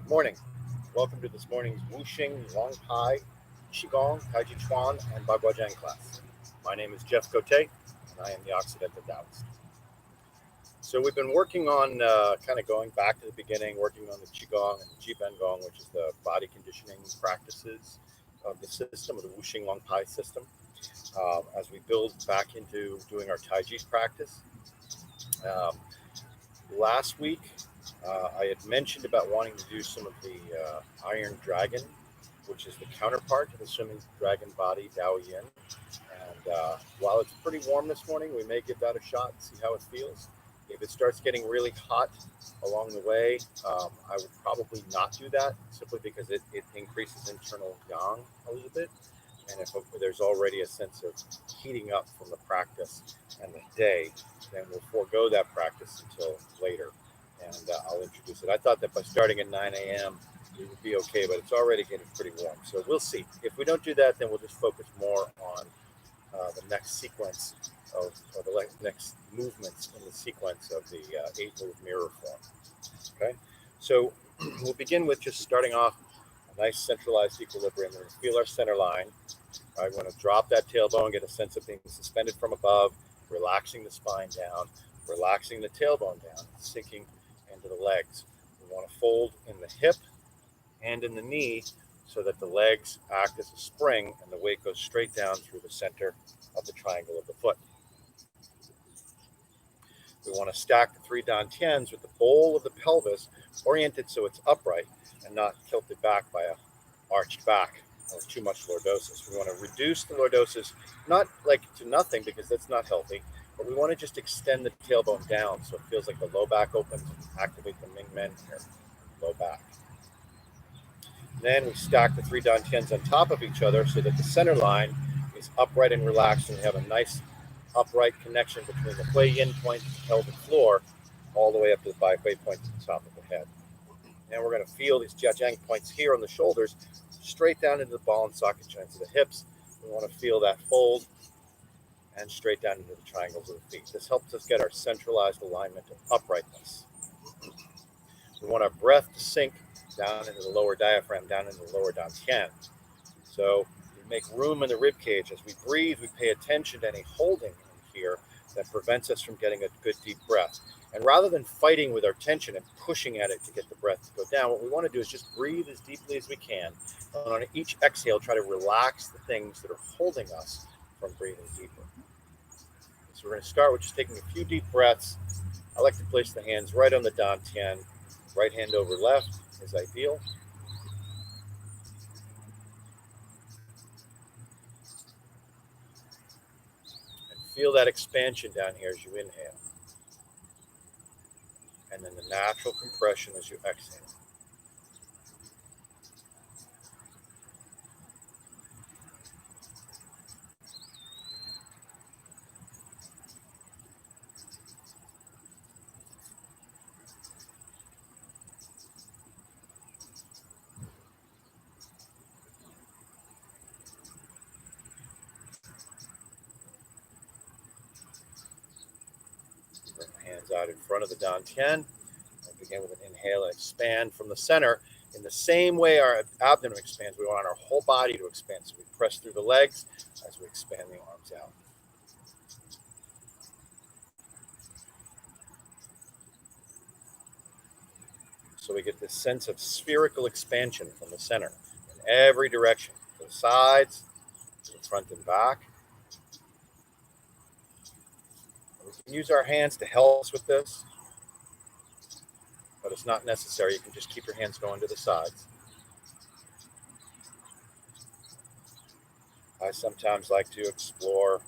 Morning. Welcome to this morning's Wuxing Long Pai Qigong, Taijiquan, and Baguazhang class. My name is Jeff Cote, and I am the Occidental Taoist. So we've been working on kind of going back to the beginning, working on the Qigong and the Gong, which is the body conditioning practices of the system, of the Wuxing Long Pai system, as we build back into doing our Taiji practice. Last week, I had mentioned about wanting to do some of the Iron Dragon, which is the counterpart to the swimming dragon body, Dalian. And while it's pretty warm this morning, we may give that a shot and see how it feels. If it starts getting really hot along the way, I would probably not do that, simply because it increases internal yang a little bit. And if there's already a sense of heating up from the practice and the day, then we'll forego that practice until later. And I'll introduce it. I thought that by starting at 9 a.m., it would be okay, but it's already getting pretty warm. So we'll see. If we don't do that, then we'll just focus more on the next sequence or the next movements in the sequence of the 8-move mirror form. Okay, so we'll begin with just starting off a nice centralized equilibrium. We're going to feel our center line. I want to drop that tailbone, get a sense of being suspended from above, relaxing the spine down, relaxing the tailbone down, sinking into the legs. We want to fold in the hip and in the knee so that the legs act as a spring and the weight goes straight down through the center of the triangle of the foot. We want to stack the 3 dantians with the bowl of the pelvis oriented so it's upright and not tilted back by a arched back or too much lordosis. We want to reduce the lordosis, not like to nothing because that's not healthy, but we want to just extend the tailbone down so it feels like the low back opens and activate the Ming Men here, low back. Then we stack the 3 dantians on top of each other so that the center line is upright and relaxed, and we have a nice upright connection between the Hui Yin point and the pelvic floor all the way up to the Bai Hui point at the top of the head. And we're going to feel these Jiajiang points here on the shoulders, straight down into the ball and socket joints of the hips. We want to feel that fold and straight down into the triangles of the feet. This helps us get our centralized alignment of uprightness. We want our breath to sink down into the lower diaphragm, down into the lower dantian. So we make room in the rib cage. As we breathe, we pay attention to any holding in here that prevents us from getting a good deep breath. And rather than fighting with our tension and pushing at it to get the breath to go down, what we want to do is just breathe as deeply as we can. And on each exhale, try to relax the things that are holding us from breathing deeper. So we're going to start with just taking a few deep breaths. I like to place the hands right on the dantian. Right hand over left is ideal. And feel that expansion down here as you inhale. And then the natural compression as you exhale. Bring the hands out in front of the dantian. And begin with an inhale and expand from the center. In the same way our abdomen expands, we want our whole body to expand. So we press through the legs as we expand the arms out. So we get this sense of spherical expansion from the center in every direction, to the sides, to the front and back. And we can use our hands to help us with this, but it's not necessary. You can just keep your hands going to the sides. I sometimes like to explore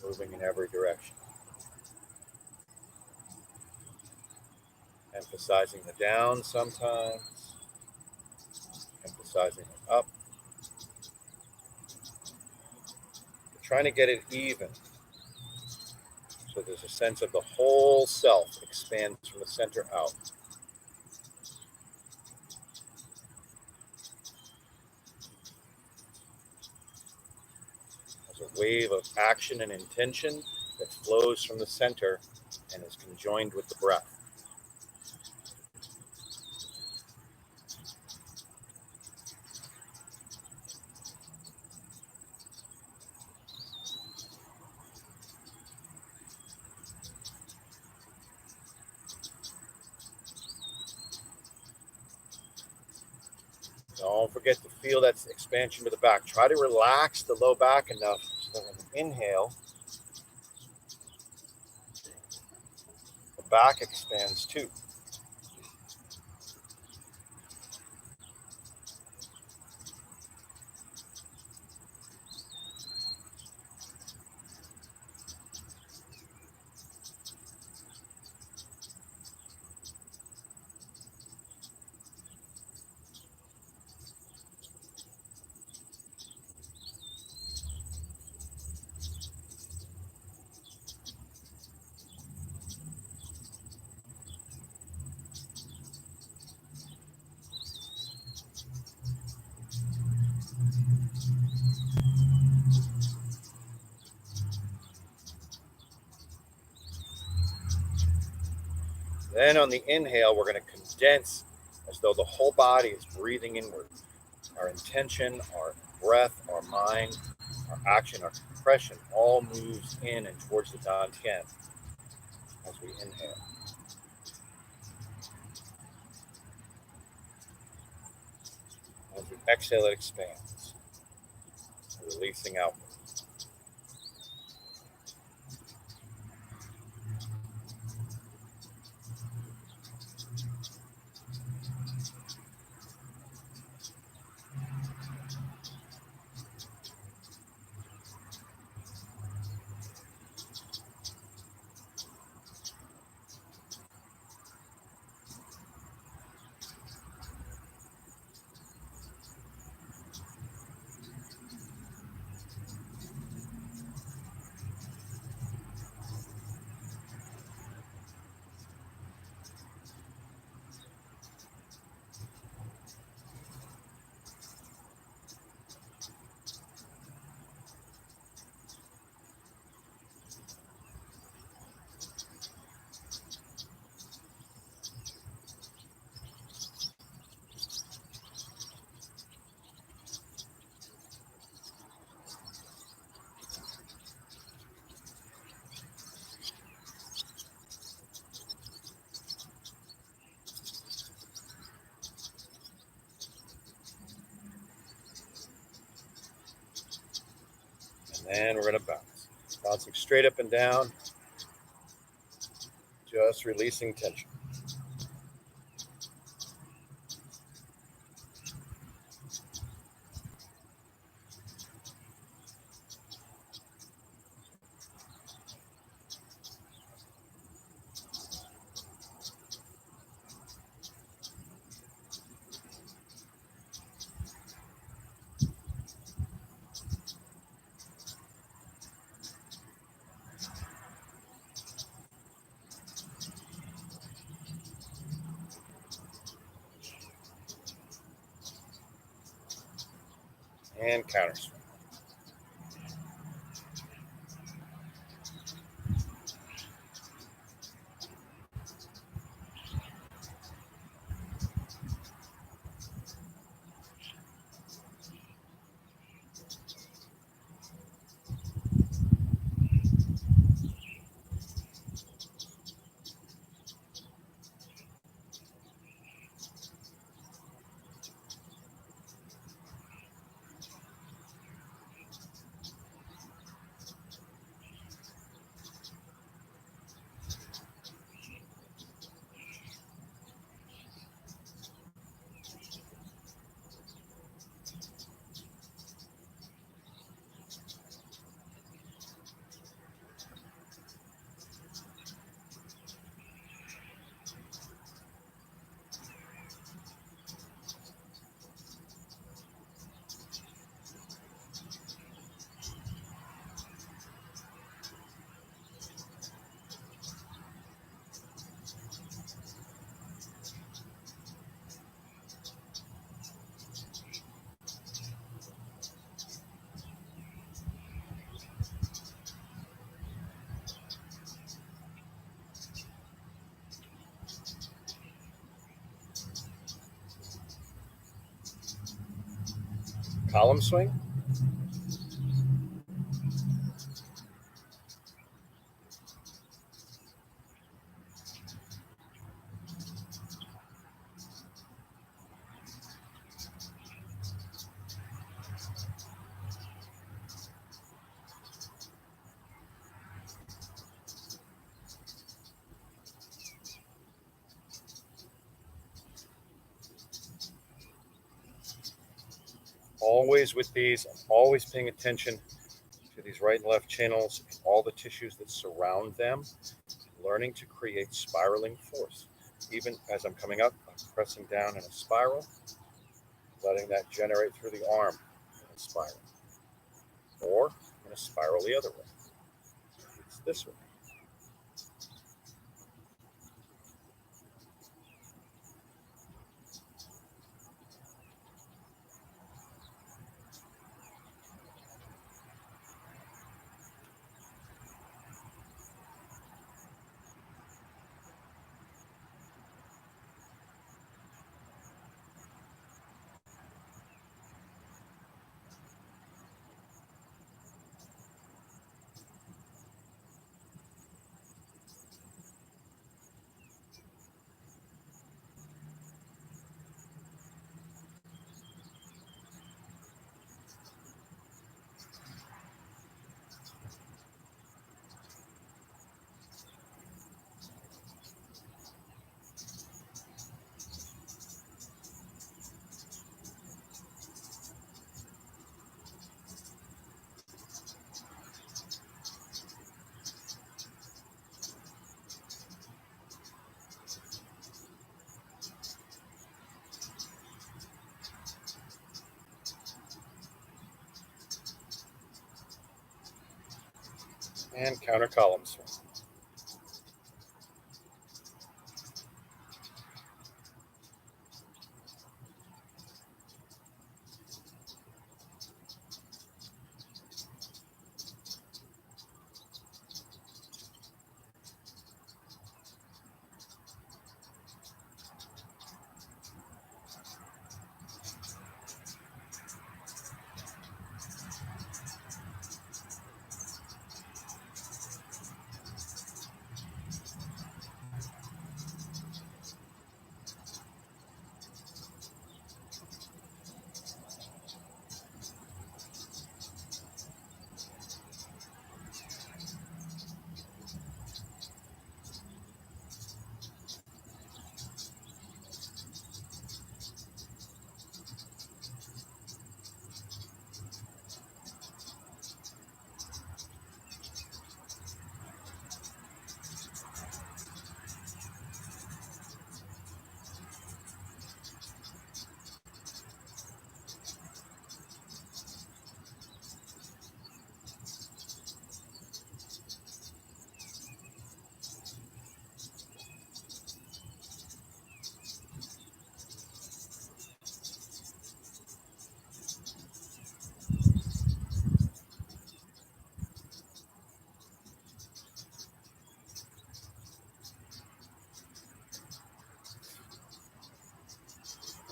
moving in every direction. Emphasizing the down sometimes, emphasizing the up. We're trying to get it even. So there's a sense of the whole self expands from the center out. There's a wave of action and intention that flows from the center and is conjoined with the breath. Don't forget to feel that expansion to the back. Try to relax the low back enough so that when you inhale, the back expands too. Then on the inhale, we're going to condense as though the whole body is breathing inward. Our intention, our breath, our mind, our action, our compression all moves in and towards the Dantian as we inhale. As we exhale, it expands, releasing out. And we're going to bounce. Bouncing straight up and down, just releasing tension. And counter swing. Column swing. Always with these, I'm always paying attention to these right and left channels, all the tissues that surround them, learning to create spiraling force. Even as I'm coming up, I'm pressing down in a spiral, letting that generate through the arm in a spiral, or in a spiral the other way. It's this way. And counter column swing.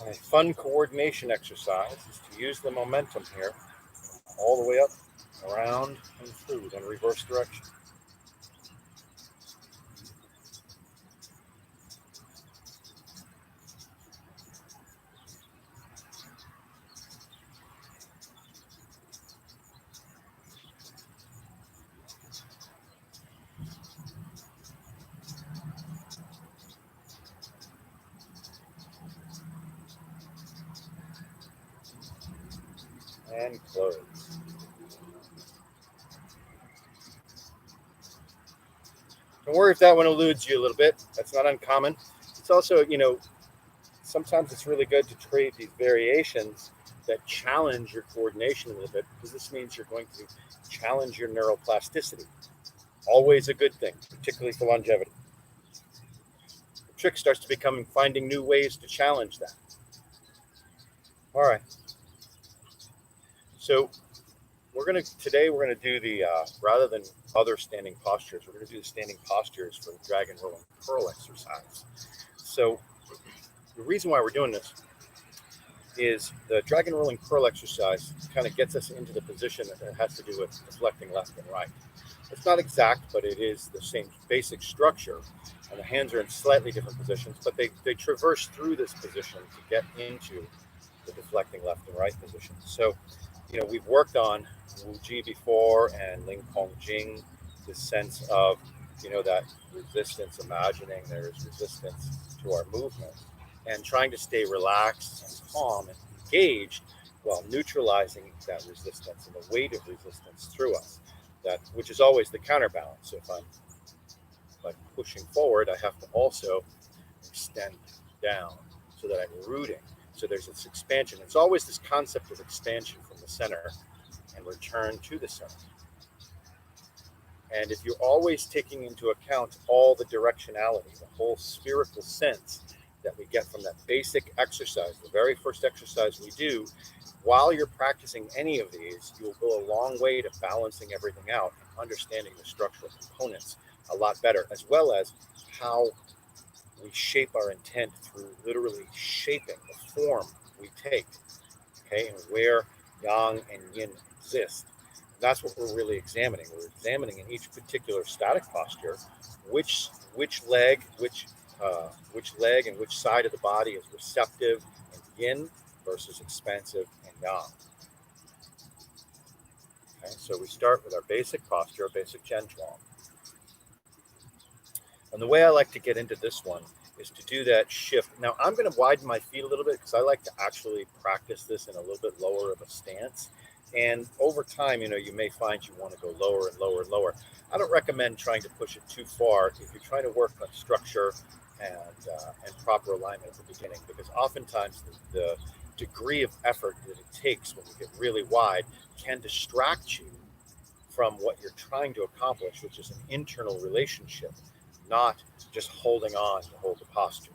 And a fun coordination exercise is to use the momentum here all the way up, around, and through in reverse direction. And close. Don't worry if that one eludes you a little bit. That's not uncommon. It's also, sometimes it's really good to create these variations that challenge your coordination a little bit, because this means you're going to challenge your neuroplasticity. Always a good thing, particularly for longevity. The trick starts to become finding new ways to challenge that. All right. So today we're gonna do the rather than other standing postures, we're gonna do the standing postures for the dragon rolling curl exercise. So the reason why we're doing this is the dragon rolling curl exercise kind of gets us into the position that has to do with deflecting left and right. It's not exact, but it is the same basic structure, and the hands are in slightly different positions, but they traverse through this position to get into the deflecting left and right position. So, we've worked on Wu Ji before and Ling Kong Jing, this sense of, that resistance, imagining there's resistance to our movement, and trying to stay relaxed and calm and engaged while neutralizing that resistance and the weight of resistance through us, which is always the counterbalance. So if I'm pushing forward, I have to also extend down so that I'm rooting. So there's this expansion. It's always this concept of expansion from the center and return to the center. And if you're always taking into account all the directionality, the whole spherical sense that we get from that basic exercise, the very first exercise we do, while you're practicing any of these, you'll go a long way to balancing everything out and understanding the structural components a lot better, as well as how we shape our intent through literally shaping the form we take, okay, and where yang and yin exist. And that's what we're really examining. We're examining in each particular static posture which leg and which side of the body is receptive and yin versus expansive and yang. Okay, so we start with our basic posture, basic Chen Chuang. And the way I like to get into this one is to do that shift. Now, I'm going to widen my feet a little bit because I like to actually practice this in a little bit lower of a stance. And over time, you may find you want to go lower and lower and lower. I don't recommend trying to push it too far if you're trying to work on structure and proper alignment at the beginning, because oftentimes the degree of effort that it takes when you get really wide can distract you from what you're trying to accomplish, which is an internal relationship, not just holding on to hold the posture.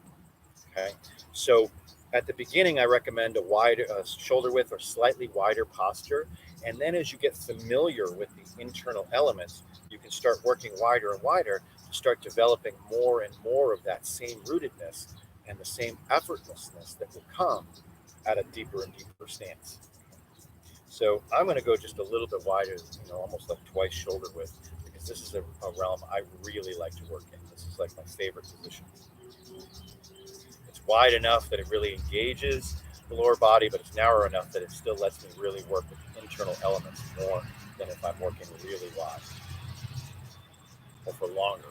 Okay, so at the beginning, I recommend a wider shoulder width or slightly wider posture, and then as you get familiar with the internal elements, you can start working wider and wider to start developing more and more of that same rootedness and the same effortlessness that will come at a deeper and deeper stance. So I'm going to go just a little bit wider, almost like twice shoulder width, because this is a realm I really like to work in. This is like my favorite position. It's wide enough that it really engages the lower body, but it's narrow enough that it still lets me really work with the internal elements more than if I'm working really wide or for longer.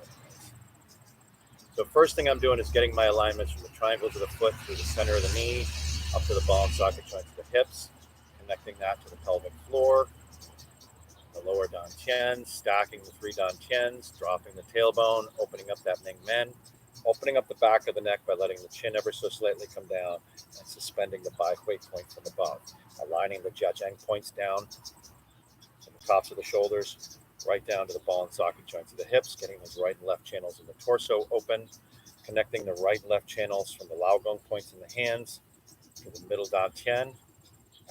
So first thing I'm doing is getting my alignments from the triangles of the foot through the center of the knee, up to the ball and socket joints of the hips, connecting that to the pelvic floor, the lower dantian, stacking the 3 dantians, dropping the tailbone, opening up that Ming Men, opening up the back of the neck by letting the chin ever so slightly come down and suspending the Bai Hui point from above, aligning the Jiazhang points down from the tops of the shoulders, right down to the ball and socket joints of the hips, getting those right and left channels in the torso open, connecting the right and left channels from the Laogong points in the hands to the middle dantian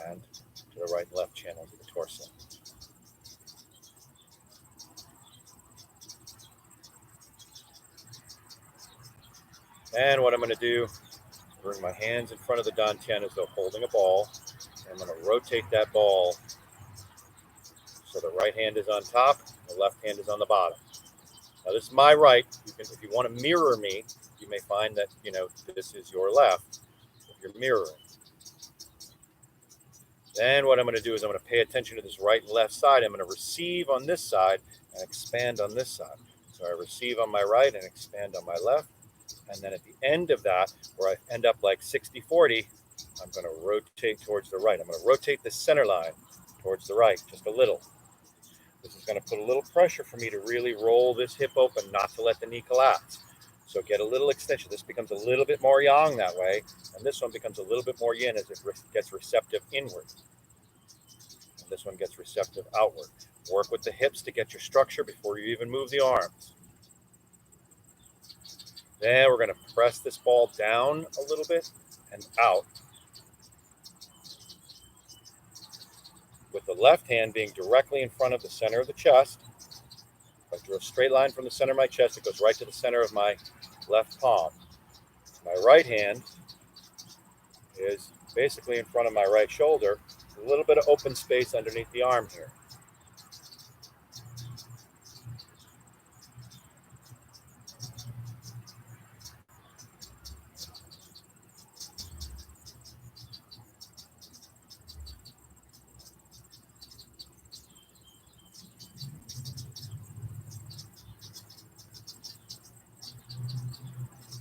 and to the right and left channels of the torso. And what I'm going to do, bring my hands in front of the dantian as though holding a ball. And I'm going to rotate that ball so the right hand is on top, the left hand is on the bottom. Now this is my right. If you want to mirror me, you may find that this is your left if you're mirroring. Then what I'm going to do is I'm going to pay attention to this right and left side. I'm going to receive on this side and expand on this side. So I receive on my right and expand on my left. And then at the end of that, where I end up like 60-40, I'm going to rotate towards the right. I'm going to rotate the center line towards the right just a little. This is going to put a little pressure for me to really roll this hip open, not to let the knee collapse. So get a little extension. This becomes a little bit more yang that way, and this one becomes a little bit more yin as it gets receptive inward. And this one gets receptive outward. Work with the hips to get your structure before you even move the arms. Then we're going to press this ball down a little bit and out, with the left hand being directly in front of the center of the chest. If I drew a straight line from the center of my chest, it goes right to the center of my left palm. My right hand is basically in front of my right shoulder, a little bit of open space underneath the arm here.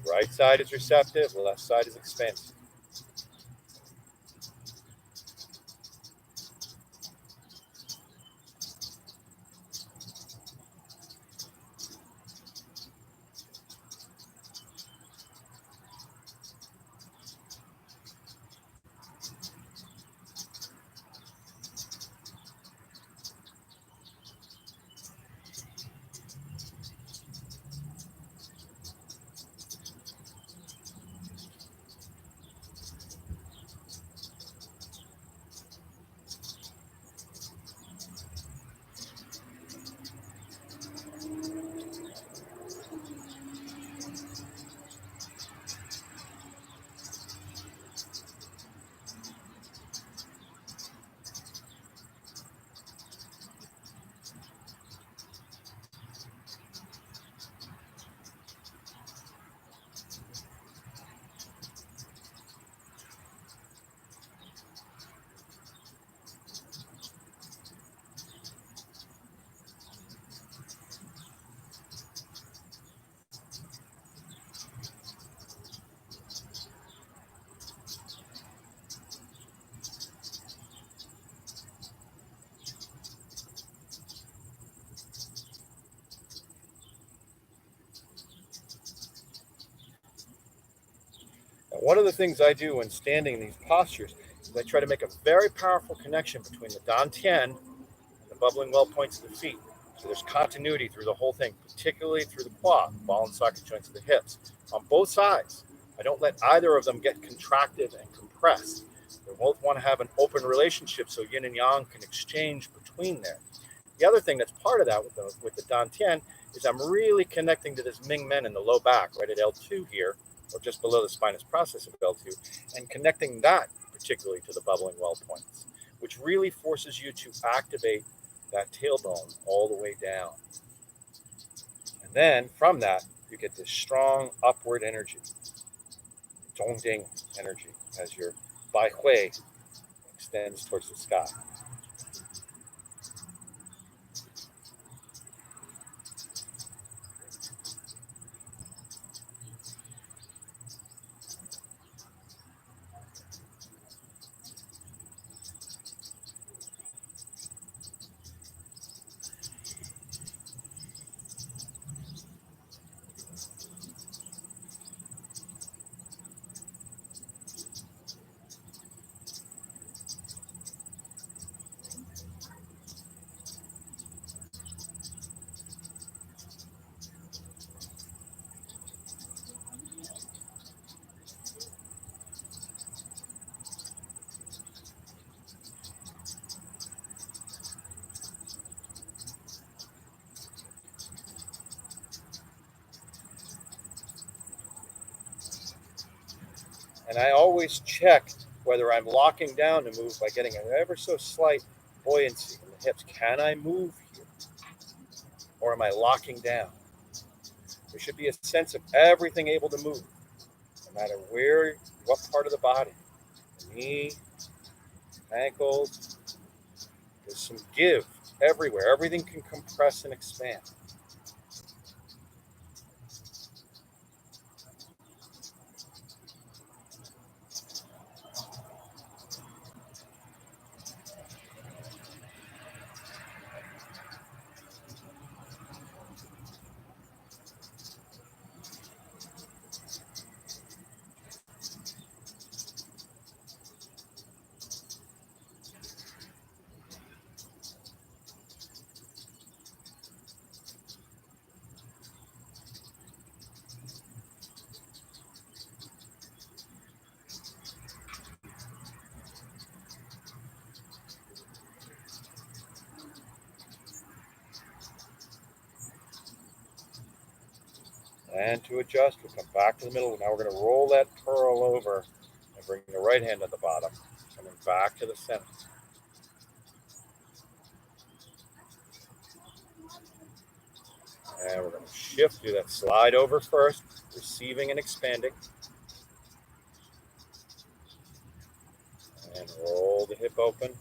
Right side is receptive, left side is expansive. One of the things I do when standing in these postures is I try to make a very powerful connection between the dantian and the bubbling well points of the feet. So there's continuity through the whole thing, particularly through the quad, ball and socket joints of the hips, on both sides. I don't let either of them get contracted and compressed. They both want to have an open relationship so yin and yang can exchange between there. The other thing that's part of that with the dantian is I'm really connecting to this Ming Men in the low back, right at L2 here, or just below the spinous process of L2, and connecting that particularly to the bubbling well points, which really forces you to activate that tailbone all the way down. And then from that, you get this strong upward energy, Dongding energy, as your Bai Hui extends towards the sky. And I always check whether I'm locking down to move by getting an ever so slight buoyancy in the hips. Can I move here? Or am I locking down? There should be a sense of everything able to move, no matter where, what part of the body. The knee, ankles. There's some give everywhere. Everything can compress and expand. And to adjust, we'll come back to the middle. Now we're going to roll that pearl over and bring the right hand to the bottom, coming back to the center. And we're going to shift, do that slide over first, receiving and expanding. And roll the hip open.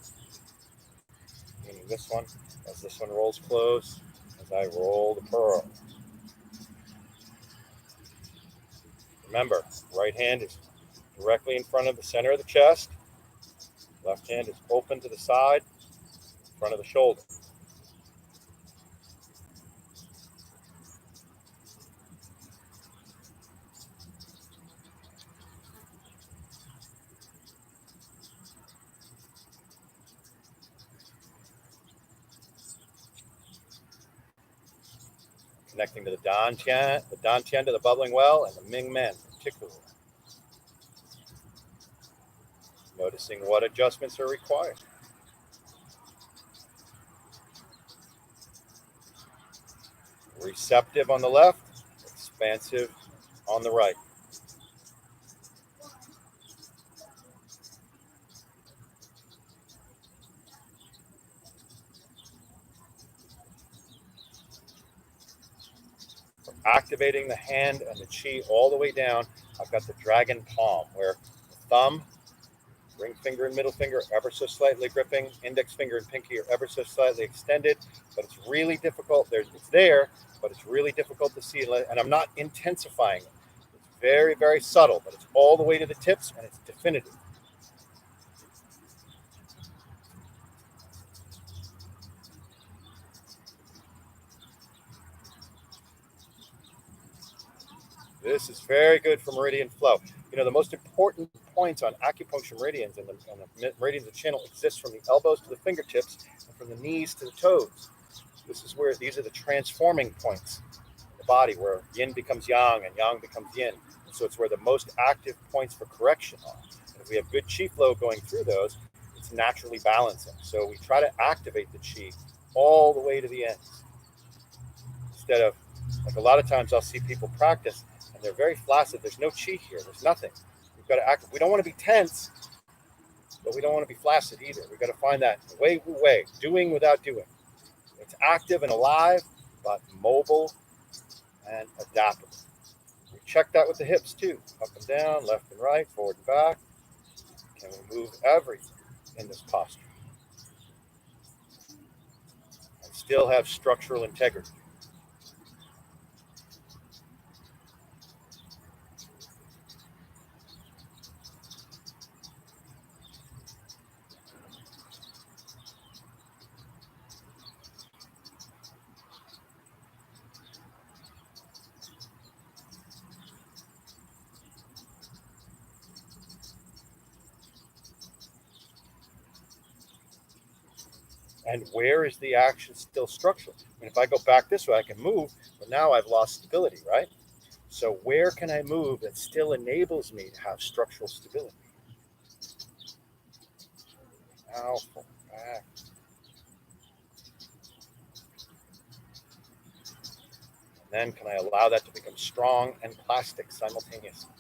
Meaning this one, as this one rolls close, as I roll the pearl. Remember, right hand is directly in front of the center of the chest. Left hand is open to the side, in front of the shoulder. Connecting to the dantian to the bubbling well, and the Ming Men particularly. Noticing what adjustments are required. Receptive on the left, expansive on the right. For activating the hand and the chi all the way down, I've got the dragon palm, where the thumb, ring finger and middle finger ever so slightly gripping, index finger and pinky are ever so slightly extended, but it's really difficult. It's there, but it's really difficult to see, and I'm not intensifying it. It's very, very subtle, but it's all the way to the tips, and it's definitive. This is very good for meridian flow. You know, the most important points on acupuncture meridians and the meridians of the channel exist from the elbows to the fingertips and from the knees to the toes. This is where these are the transforming points in the body, where yin becomes yang and yang becomes yin. And so it's where the most active points for correction are. And if we have good chi flow going through those, it's naturally balancing. So we try to activate the chi all the way to the ends. Instead of, like a lot of times I'll see people practice and they're very flaccid. There's no chi here. There's nothing. We've got to act. We don't want to be tense, but we don't want to be flaccid either. We've got to find that way, doing without doing. It's active and alive, but mobile and adaptable. We check that with the hips too. Up and down, left and right, forward and back. Can we move everything in this posture and still have structural integrity? And where is the action still structural? I mean, if I go back this way, I can move, but now I've lost stability, right? So where can I move that still enables me to have structural stability? Now, back. And then can I allow that to become strong and plastic simultaneously?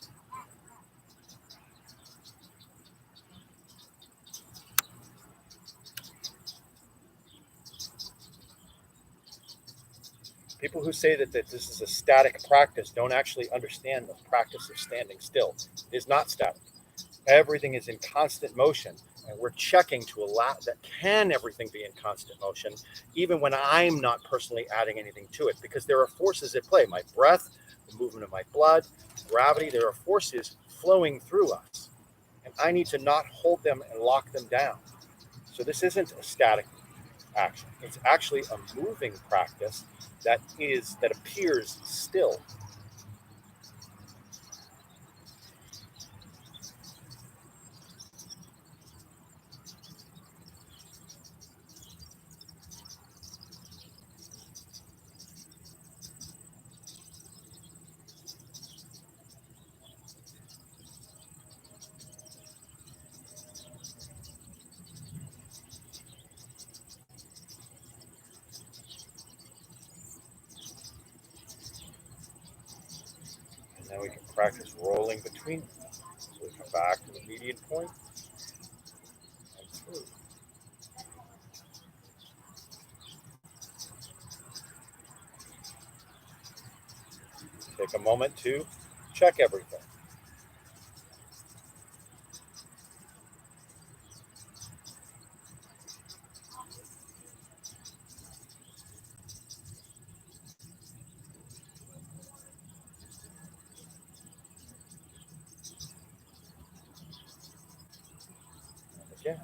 People who say that this is a static practice don't actually understand the practice of standing still. It is not static. Everything is in constant motion, and we're checking to allow that. Can everything be in constant motion, even when I'm not personally adding anything to it? Because there are forces at play. My breath, the movement of my blood, gravity, there are forces flowing through us, and I need to not hold them and lock them down. So this isn't a static action. It's actually a moving practice that appears still. And then we can practice rolling between them. So we come back to the median point and through. Take a moment to check everything. And again.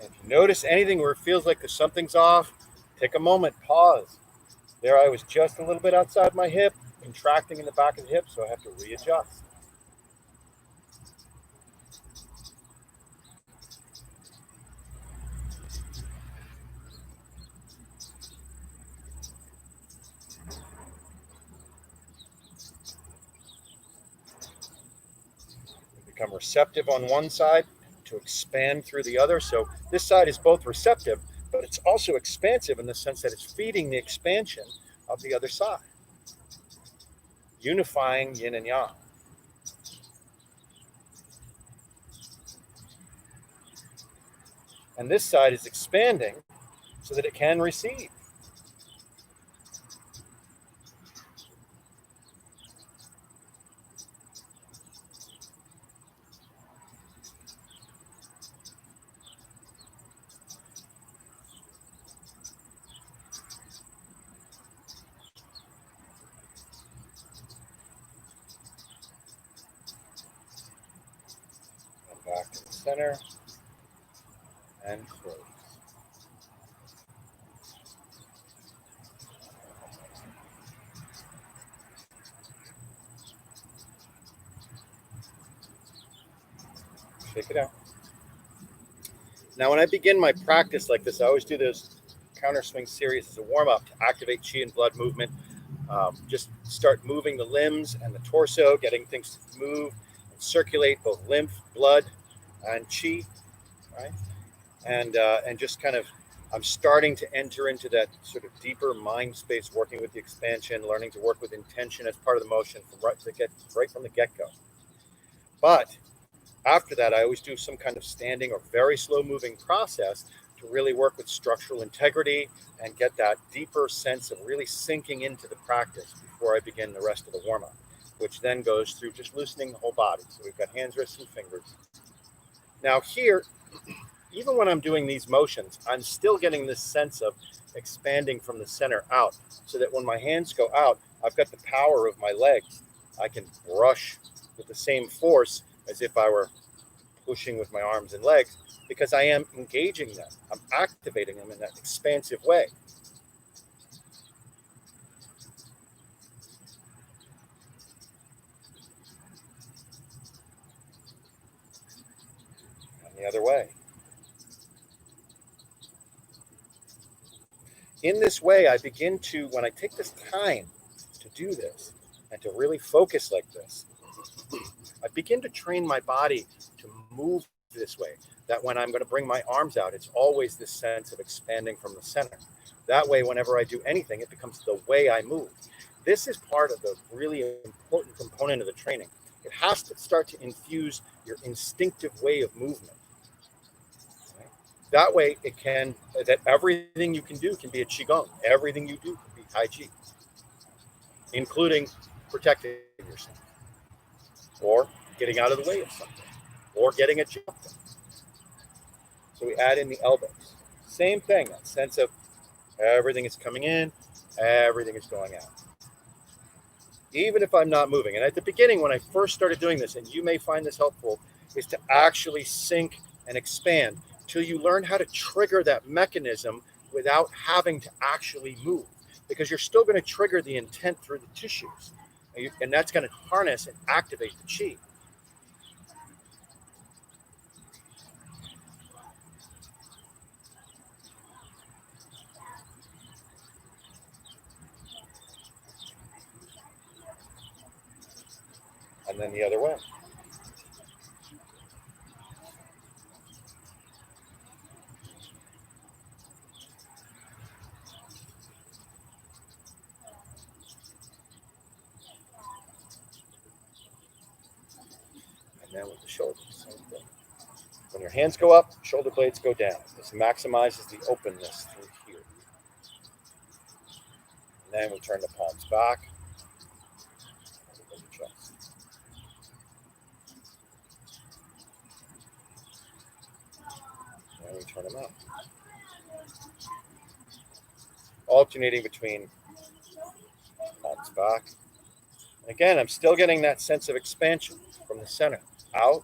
If you notice anything where it feels like something's off, take a moment, pause. There I was just a little bit outside my hip, contracting in the back of the hip, so I have to readjust. Become receptive on one side to expand through the other. So this side is both receptive, but it's also expansive in the sense that it's feeding the expansion of the other side, unifying yin and yang. And this side is expanding so that it can receive. Back to the center and close. Shake it out. Now, when I begin my practice like this, I always do those counter swing series as a warm up to activate chi and blood movement. Just start moving the limbs and the torso, getting things to move and circulate both lymph, blood, and chi, right? And just kind of, I'm starting to enter into that sort of deeper mind space, working with the expansion, learning to work with intention as part of the motion right from the get-go. But after that, I always do some kind of standing or very slow moving process to really work with structural integrity and get that deeper sense of really sinking into the practice before I begin the rest of the warm-up, which then goes through just loosening the whole body. So we've got hands, wrists, and fingers. Now here, even when I'm doing these motions, I'm still getting this sense of expanding from the center out, so that when my hands go out, I've got the power of my legs. I can brush with the same force as if I were pushing with my arms and legs, because I am engaging them. I'm activating them in that expansive way. And the other way. In this way, I begin to, when I take this time to do this and to really focus like this, I begin to train my body to move this way. That when I'm going to bring my arms out, it's always this sense of expanding from the center. That way, whenever I do anything, it becomes the way I move. This is part of the really important component of the training. It has to start to infuse your instinctive way of movement. That way, that everything you can do can be a Qigong. Everything you do can be Tai Chi, including protecting yourself, or getting out of the way of something, or getting a jump. So we add in the elbows. Same thing, that sense of everything is coming in, everything is going out. Even if I'm not moving. And at the beginning, when I first started doing this, and you may find this helpful, is to actually sink and expand till you learn how to trigger that mechanism without having to actually move. Because you're still going to trigger the intent through the tissues. And that's going to harness and activate the chi. And then the other way. And then with the shoulders, same thing. When your hands go up, shoulder blades go down. This maximizes the openness through here. And then we turn the palms back. And we turn them up. Alternating between palms back. And again, I'm still getting that sense of expansion from the center. Out.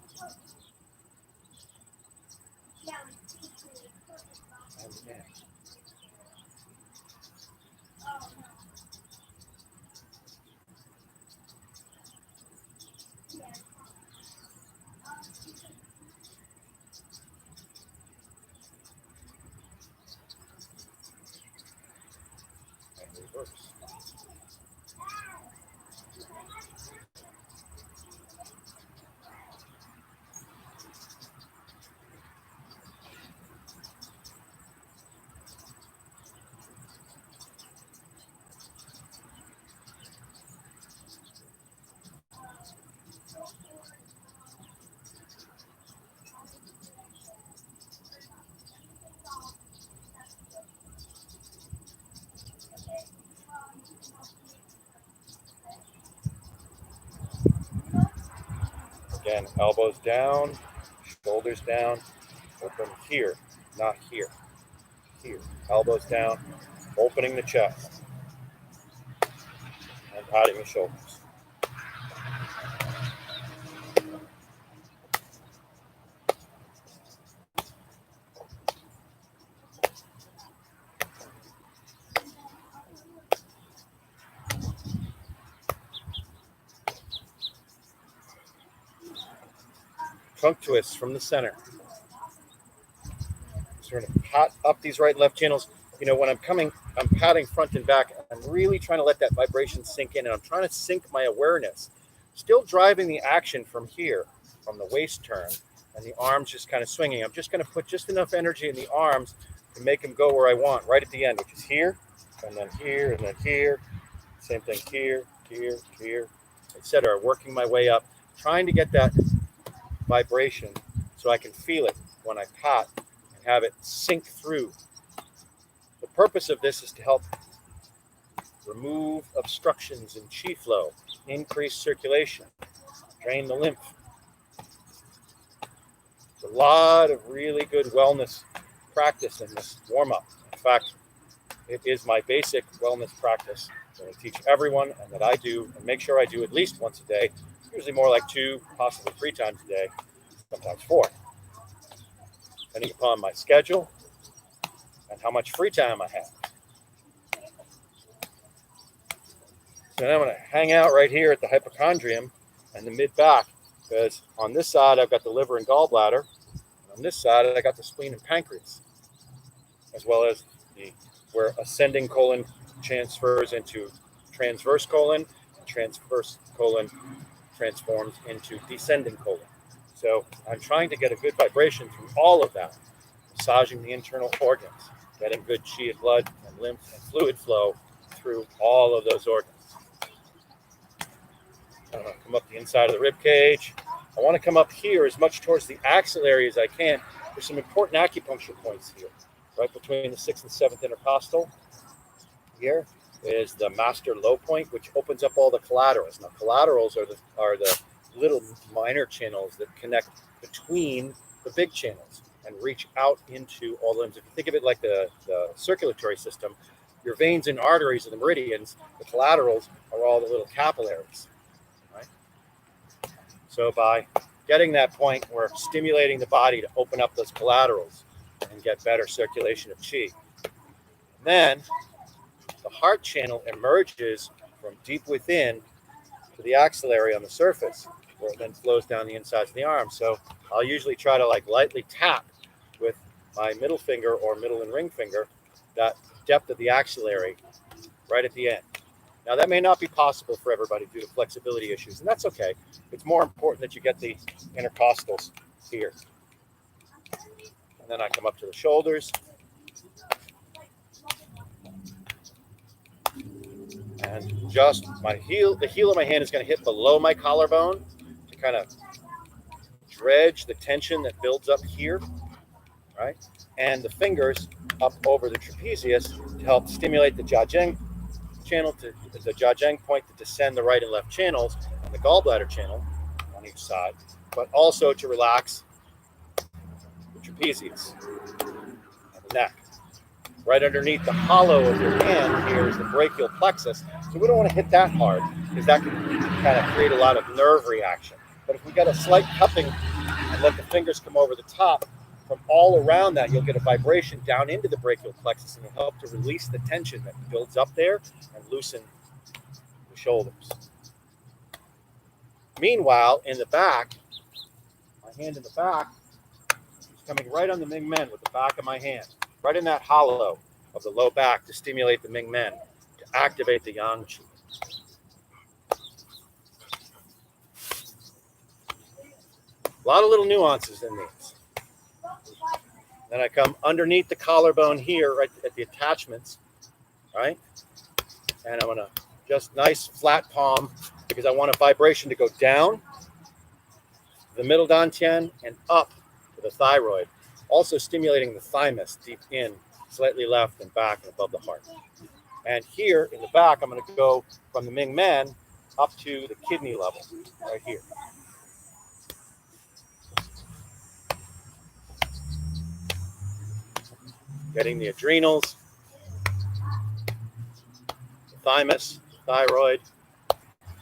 Again, elbows down, shoulders down, open here, not here. Here, elbows down, opening the chest, and patting the shoulders. Trunk twists from the center. Sort of pat up these right and left channels. You know, when I'm patting front and back. I'm really trying to let that vibration sink in, and I'm trying to sync my awareness. Still driving the action from here, from the waist turn, and the arms just kind of swinging. I'm just going to put just enough energy in the arms to make them go where I want, right at the end, which is here, and then here, and then here. Same thing here, here, here, etc. Working my way up, trying to get that vibration so I can feel it when I pat and have it sink through. The purpose of this is to help remove obstructions in chi flow, increase circulation, drain the lymph. There's a lot of really good wellness practice in this warm-up. In fact, it is my basic wellness practice that I teach everyone and that I do and make sure I do at least once a day, usually more like 2, possibly 3 times a day, sometimes 4, depending upon my schedule and how much free time I have. So then I'm going to hang out right here at the hypochondrium and the mid-back, because on this side I've got the liver and gallbladder, and on this side I got the spleen and pancreas, as well as where ascending colon transfers into transverse colon, and transverse colon transforms into descending colon. So I'm trying to get a good vibration through all of that, massaging the internal organs, getting good chi and blood and lymph and fluid flow through all of those organs. I'm going to come up the inside of the rib cage. I want to come up here as much towards the axillary as I can. There's some important acupuncture points here, right between the 6th and 7th intercostal. Here is the master low point, which opens up all the collaterals. Now, collaterals are the little minor channels that connect between the big channels and reach out into all the limbs. If you think of it like the circulatory system, your veins and arteries are the meridians. The collaterals are all the little capillaries. Right? So by getting that point, we're stimulating the body to open up those collaterals and get better circulation of chi. And then the heart channel emerges from deep within to the axillary on the surface, where it then flows down the insides of the arm. So I'll usually try to lightly tap with my middle finger or middle and ring finger that depth of the axillary right at the end. Now, that may not be possible for everybody due to flexibility issues, and that's okay. It's more important that you get the intercostals here. And then I come up to the shoulders. And just the heel of my hand is going to hit below my collarbone to kind of dredge the tension that builds up here, right? And the fingers up over the trapezius to help stimulate the jiajing channel, to the jiajing point to descend the right and left channels, and the gallbladder channel on each side, but also to relax the trapezius and the neck. Right underneath the hollow of your hand here is the brachial plexus. So we don't want to hit that hard because that can kind of create a lot of nerve reaction. But if we get a slight cupping and let the fingers come over the top, from all around that, you'll get a vibration down into the brachial plexus and it'll help to release the tension that builds up there and loosen the shoulders. Meanwhile, in the back, my hand in the back is coming right on the Ming Men with the back of my hand, right in that hollow of the low back to stimulate the Ming Men, to activate the Yang Qi. A lot of little nuances in these. Then I come underneath the collarbone here, right at the attachments, right? And I'm gonna just nice flat palm because I want a vibration to go down the middle dantian and up to the thyroid, also stimulating the thymus deep in, slightly left and back and above the heart. And here in the back, I'm going to go from the Ming Men up to the kidney level, right here. getting the adrenals, the thymus, thyroid.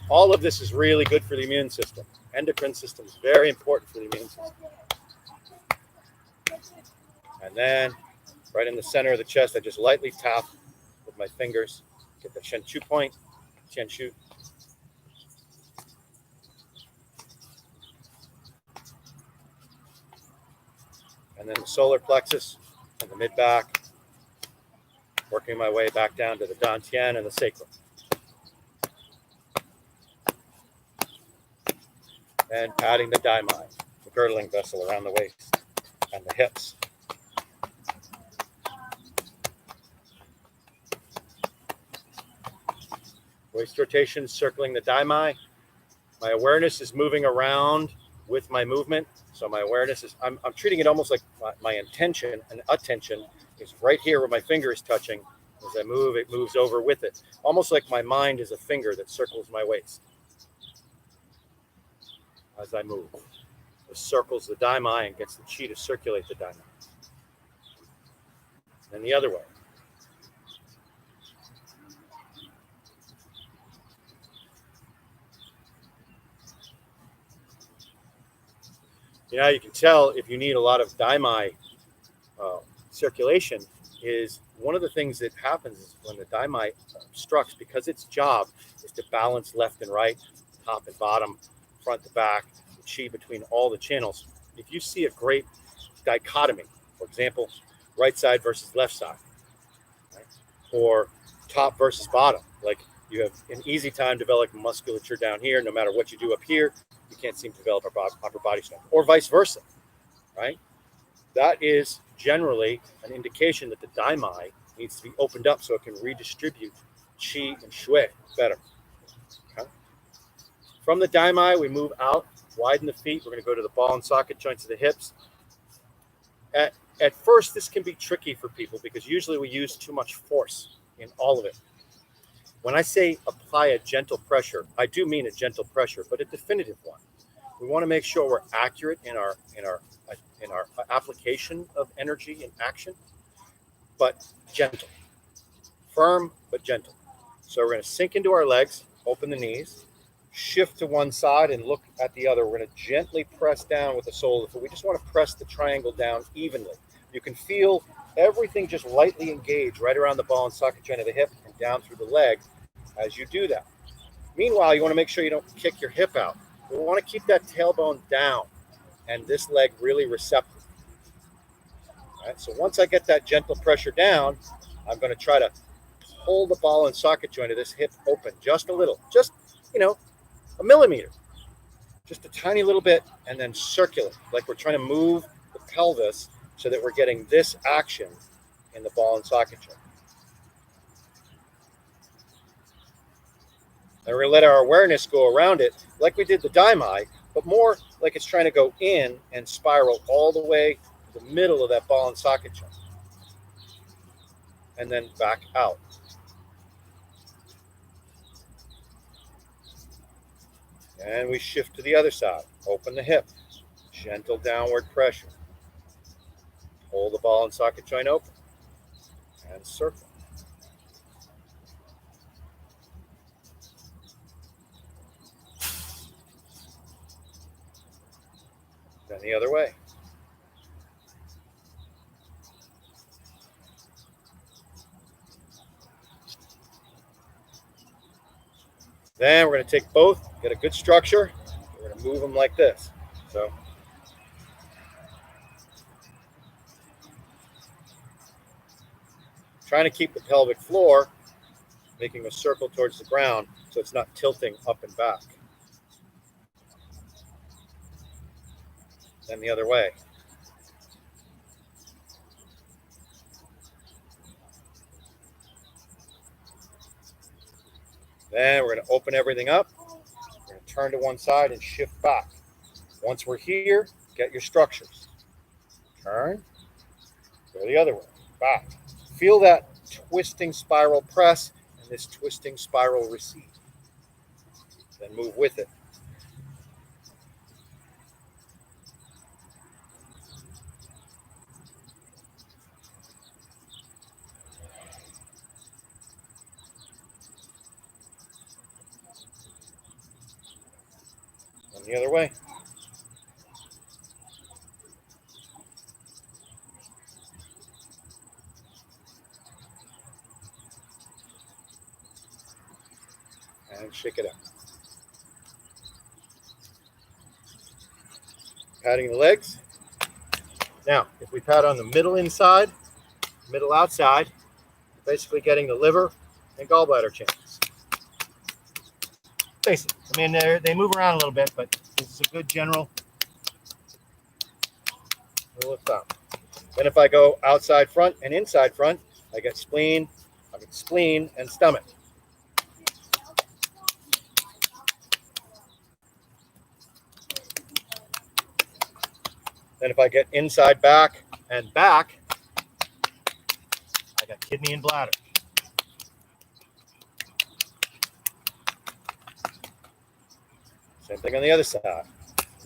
All of this is really good for the immune system. Endocrine system is very important for the immune system. And then right in the center of the chest, I just lightly tap with my fingers, get the Shen Chu point, Shen Chu. And then the solar plexus and the mid back, working my way back down to the Dantian and the sacrum. And patting the daimai, the girdling vessel around the waist and the hips. Waist rotation, circling the daimai. My awareness is moving around with my movement. So my awareness is, I'm treating it almost like my intention and attention is right here where my finger is touching. As I move, it moves over with it. Almost like my mind is a finger that circles my waist. As I move, it circles the daimai and gets the chi to circulate the daimai. And the other way. You know, you can tell if you need a lot of daimai circulation is one of the things that happens is when the daimai obstructs, because its job is to balance left and right, top and bottom, front to back, the chi between all the channels. If you see a great dichotomy, for example, right side versus left side, right? Or top versus bottom, like you have an easy time developing musculature down here, no matter what you do up here, you can't seem to develop upper body strength, or vice versa, right? That is generally an indication that the daimai needs to be opened up so it can redistribute qi and shui better. Okay? From the daimai, we move out, widen the feet. We're going to go to the ball and socket joints of the hips. At first, this can be tricky for people because usually we use too much force in all of it. When I say apply a gentle pressure, I do mean a gentle pressure, but a definitive one. We want to make sure we're accurate in our application of energy and action, but gentle, firm but gentle. So we're going to sink into our legs, open the knees, shift to one side and look at the other. We're going to gently press down with the sole of the foot. We just want to press the triangle down evenly. You can feel everything just lightly engage right around the ball and socket joint of the hip and down through the leg as you do that. Meanwhile, you want to make sure you don't kick your hip out. We want to keep that tailbone down and this leg really receptive. All right, so once I get that gentle pressure down, I'm going to try to pull the ball and socket joint of this hip open just a little, just, a millimeter, just a tiny little bit, and then circulate, like we're trying to move the pelvis so that we're getting this action in the ball and socket joint. And we're going to let our awareness go around it like we did the daimai, but more like it's trying to go in and spiral all the way to the middle of that ball and socket joint. And then back out. And we shift to the other side. Open the hip. Gentle downward pressure. Hold the ball and socket joint open. And circle. Then the other way. Then we're going to take both, get a good structure. We're going to move them like this. So trying to keep the pelvic floor, making a circle towards the ground so it's not tilting up and back. Then the other way. Then we're going to open everything up. We're going to turn to one side and shift back. Once we're here, get your structures. Turn. Go the other way. Back. Feel that twisting spiral press and this twisting spiral recede. Then move with it. And the other way. And shake it out. Patting the legs. Now, if we pat on the middle inside, middle outside, basically getting the liver and gallbladder changes. Basic. I mean, they move around a little bit, but this is a good general rule of thumb. Then if I go outside front and inside front, I get spleen and stomach. Then if I get inside back and back, I got kidney and bladder. Same thing on the other side.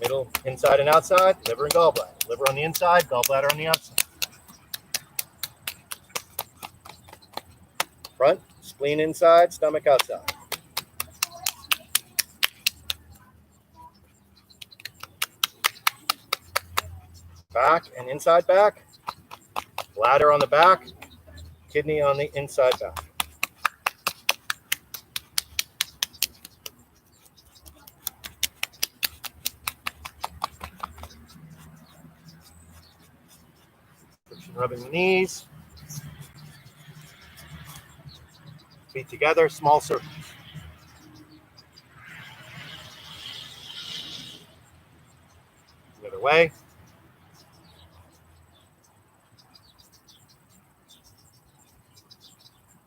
Middle, inside and outside, liver and gallbladder. Liver on the inside, gallbladder on the outside. Front, spleen inside, stomach outside. Back and inside back, bladder on the back, kidney on the inside back. Rubbing the knees, feet together, small circles. The other way.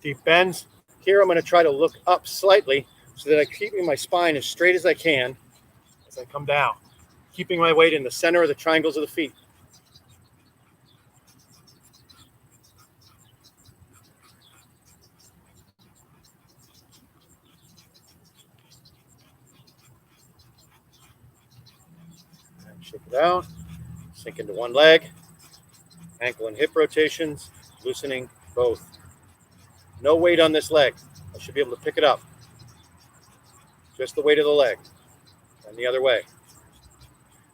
Deep bends. Here I'm going to try to look up slightly so that I'm keeping my spine as straight as I can as I come down, keeping my weight in the center of the triangles of the feet. And shake it out. Sink into one leg. Ankle and hip rotations, loosening both. No weight on this leg. I should be able to pick it up. Just the weight of the leg. And the other way.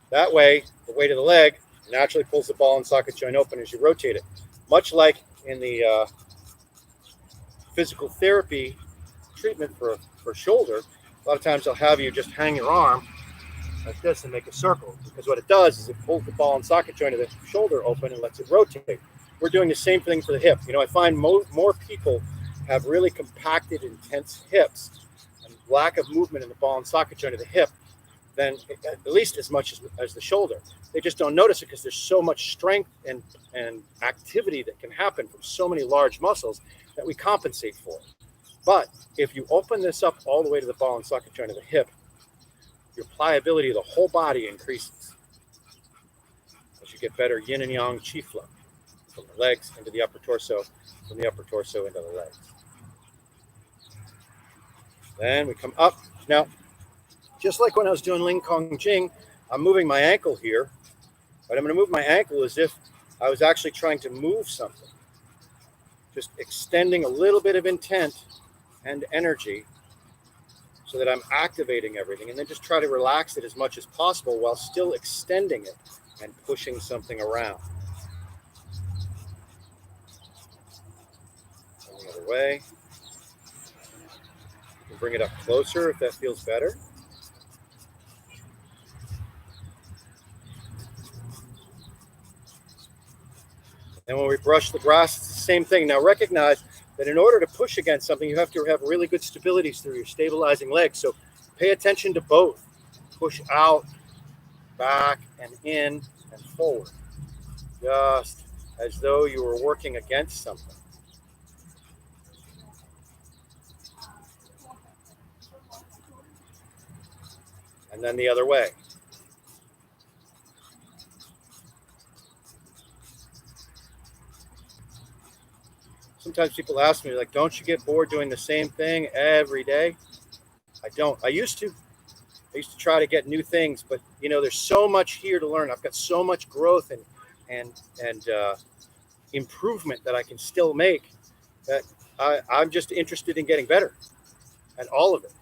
That way, the weight of the leg naturally pulls the ball and socket joint open as you rotate it. Much like in the physical therapy treatment for shoulder, a lot of times they'll have you just hang your arm like this and make a circle. Because what it does is it pulls the ball and socket joint of the shoulder open and lets it rotate. We're doing the same thing for the hip. You know, I find more people have really compacted, intense hips and lack of movement in the ball and socket joint of the hip than at least as much as the shoulder. They just don't notice it because there's so much strength and activity that can happen from so many large muscles that we compensate for it. But if you open this up all the way to the ball and socket joint of the hip, your pliability of the whole body increases as you get better yin and yang chi flow from the legs into the upper torso, from the upper torso into the legs. Then we come up. Now, just like when I was doing Ling Kong Jing, I'm moving my ankle here, but I'm going to move my ankle as if I was actually trying to move something. Just extending a little bit of intent and energy so that I'm activating everything, and then just try to relax it as much as possible while still extending it and pushing something around. And the other way. You can bring it up closer if that feels better. And when we brush the grass, it's the same thing. Now recognize that in order to push against something, you have to have really good stability through your stabilizing legs. So pay attention to both. Push out, back, and in, and forward. Just as though you were working against something. And then the other way. Sometimes people ask me, like, don't you get bored doing the same thing every day? I don't. I used to try to get new things, but you know, there's so much here to learn. I've got so much growth and improvement that I can still make that I'm just interested in getting better at all of it.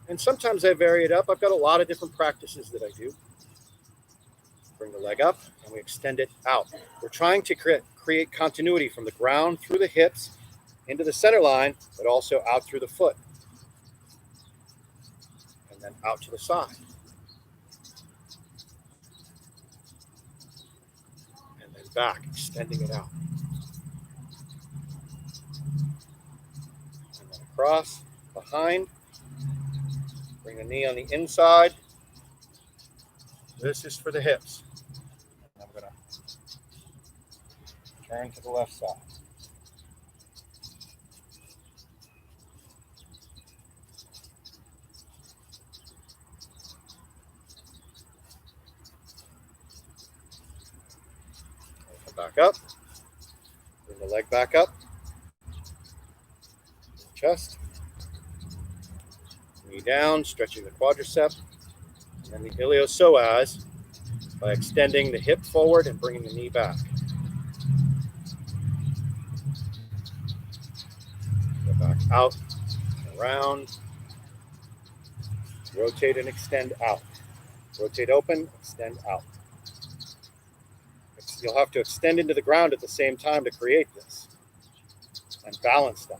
And sometimes I vary it up. I've got a lot of different practices that I do. Bring the leg up and we extend it out. We're trying to create continuity from the ground through the hips into the center line, but also out through the foot. And then out to the side. And then back, extending it out. And then across, behind. Bring the knee on the inside. This is for the hips. And I'm going to turn to the left side. Come back up. Bring the leg back up. Chest. Knee down, stretching the quadricep. And then the iliopsoas by extending the hip forward and bringing the knee back. Go back out, around, rotate and extend out. Rotate open, extend out. You'll have to extend into the ground at the same time to create this and balance that.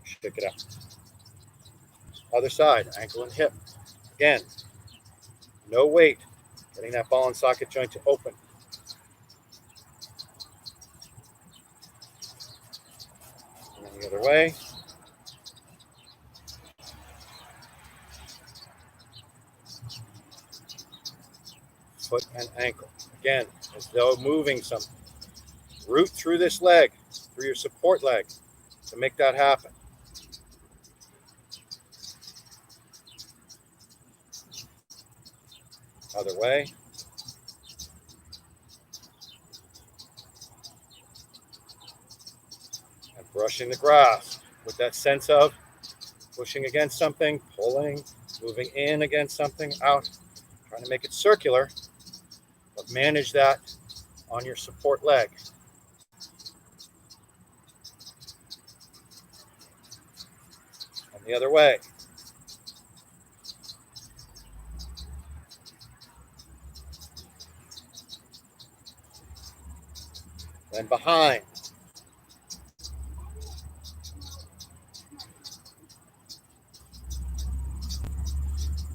Shake it out. Other side, ankle and hip. Again, no weight, getting that ball and socket joint to open. And then the other way. Foot and ankle. Again, as though moving something. Root through this leg, through your support leg to make that happen. Other way. And brushing the grass with that sense of pushing against something, pulling, moving in against something, out. Trying to make it circular, but manage that on your support leg. And the other way. Then behind.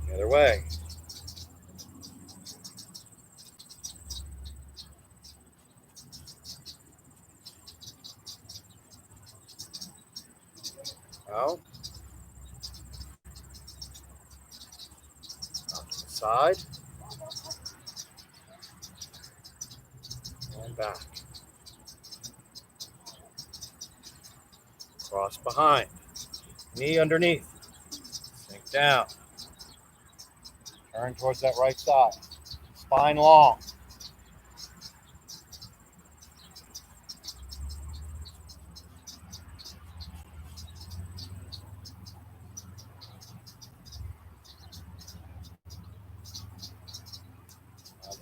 The other way. Out. Out to the side. And back. Cross behind. Knee underneath. Sink down. Turn towards that right side. Spine long.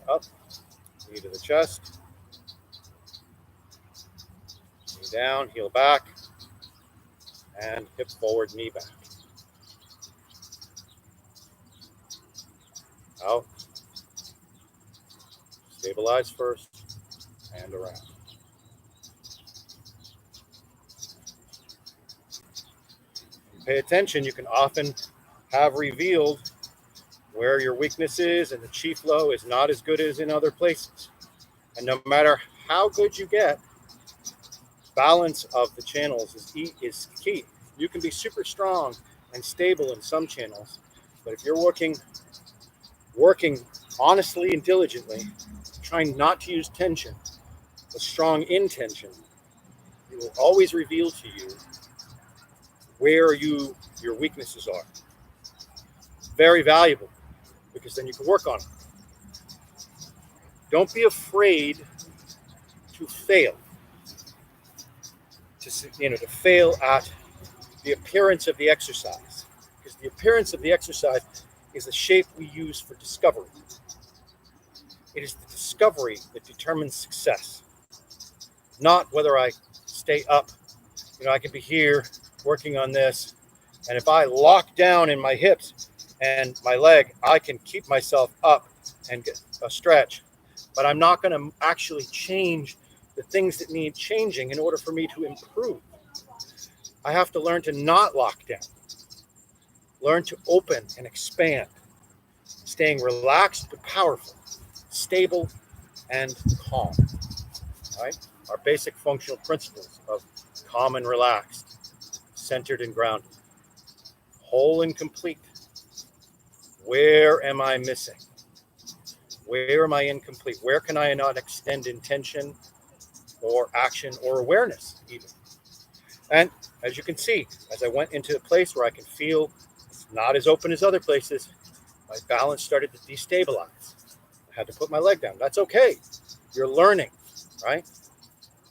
Up. Knee to the chest. Knee down, heel back. And hip forward, knee back. Out. Stabilize first and around. Pay attention, you can often have revealed where your weakness is and the chi flow is not as good as in other places. And no matter how good you get, balance of the channels is key. You can be super strong and stable in some channels, but if you're working honestly and diligently, trying not to use tension, but strong intention, it will always reveal to you where your weaknesses are. Very valuable, because then you can work on it. Don't be afraid to fail. To fail at the appearance of the exercise, because the appearance of the exercise is the shape we use for discovery. It is the discovery that determines success, not whether I stay up. I could be here working on this, And if I lock down in my hips and my leg, I can keep myself up and get a stretch. But I'm not going to actually change the things that need changing in order for me to improve. I have to learn to not lock down, learn to open and expand, staying relaxed but powerful, stable and calm. Right? Our basic functional principles of calm and relaxed, centered and grounded, whole and complete. Where am I missing? Where am I incomplete? Where can I not extend intention or action or awareness even? And as you can see, as I went into a place where I can feel it's not as open as other places, my balance started to destabilize. I had to put my leg down. That's okay. You're learning, right?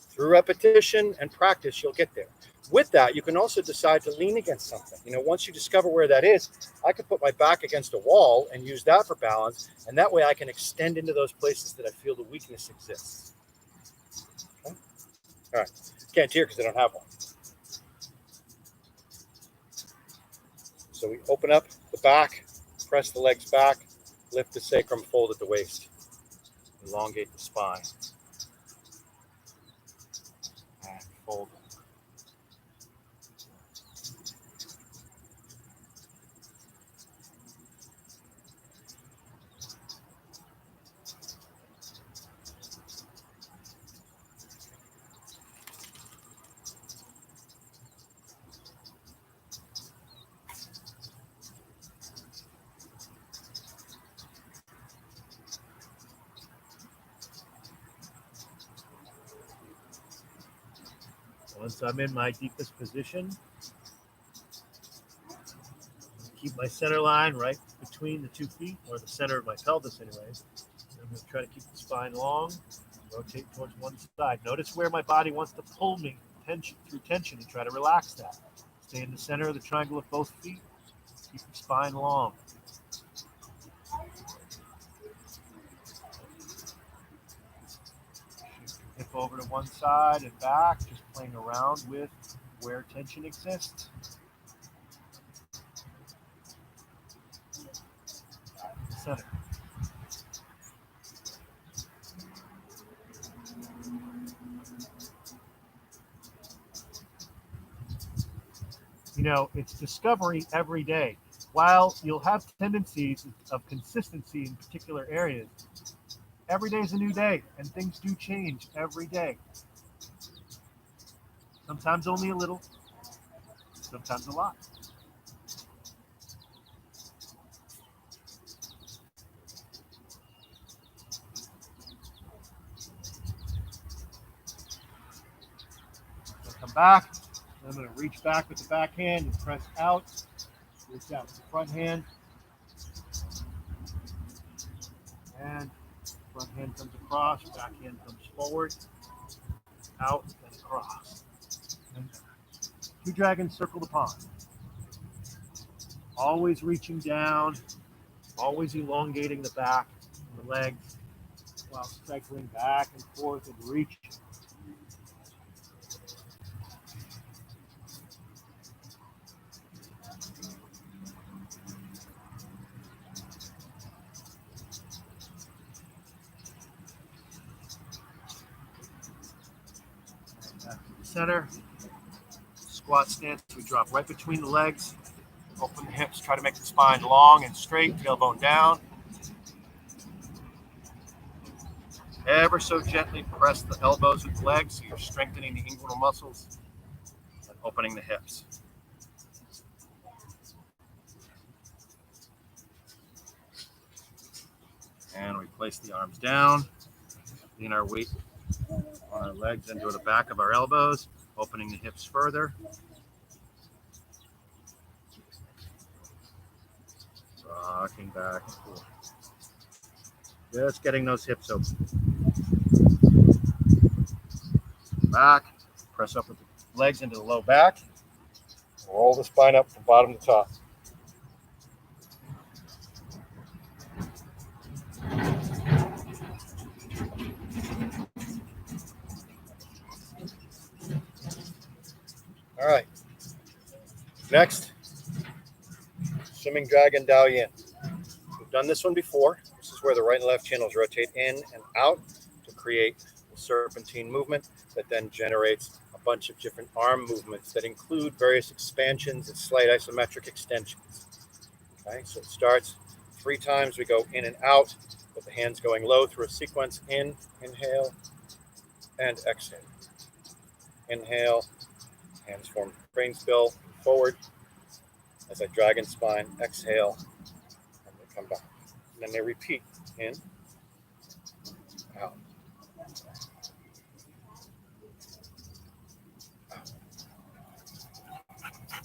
Through repetition and practice, you'll get there. With that, you can also decide to lean against something. Once you discover where that is, I could put my back against a wall and use that for balance. And that way I can extend into those places that I feel the weakness exists. Okay? All right. Can't hear because I don't have one. So we open up the back, press the legs back, lift the sacrum, fold at the waist, elongate the spine, and fold. Once I'm in my deepest position, keep my center line right between the 2 feet, or the center of my pelvis anyways. I'm going to try to keep the spine long, rotate towards one side. Notice where my body wants to pull me through tension and try to relax that. Stay in the center of the triangle of both feet. Keep the spine long. Hip over to one side and back, just playing around with where tension exists. Back to the center. It's discovery every day. While you'll have tendencies of consistency in particular areas, every day is a new day, and things do change every day. Sometimes only a little, sometimes a lot. Come back. I'm going to reach back with the back hand and press out. Reach out with the front hand. And front hand comes across, back hand comes forward, out, and across. And 2 dragons circle the pond. Always reaching down, always elongating the back and the legs while cycling back and forth and reaching. Back to the center. Squat stance, we drop right between the legs. Open the hips, try to make the spine long and straight, tailbone down. Ever so gently press the elbows with the legs so you're strengthening the inguinal muscles and opening the hips. And we place the arms down, lean our weight on our legs into the back of our elbows, opening the hips further. Rocking back and forth. Just getting those hips open. Back, press up with the legs into the low back. Roll the spine up from bottom to top. All right. Next, Swimming Dragon Dalian. We've done this one before. This is where the right and left channels rotate in and out to create the serpentine movement that then generates a bunch of different arm movements that include various expansions and slight isometric extensions. Okay, so it starts 3 times. We go in and out with the hands going low through a sequence. Inhale, and exhale. Inhale, hands form crane spill forward as I dragon spine. Exhale, and they come back. And then they repeat. In, out. Out.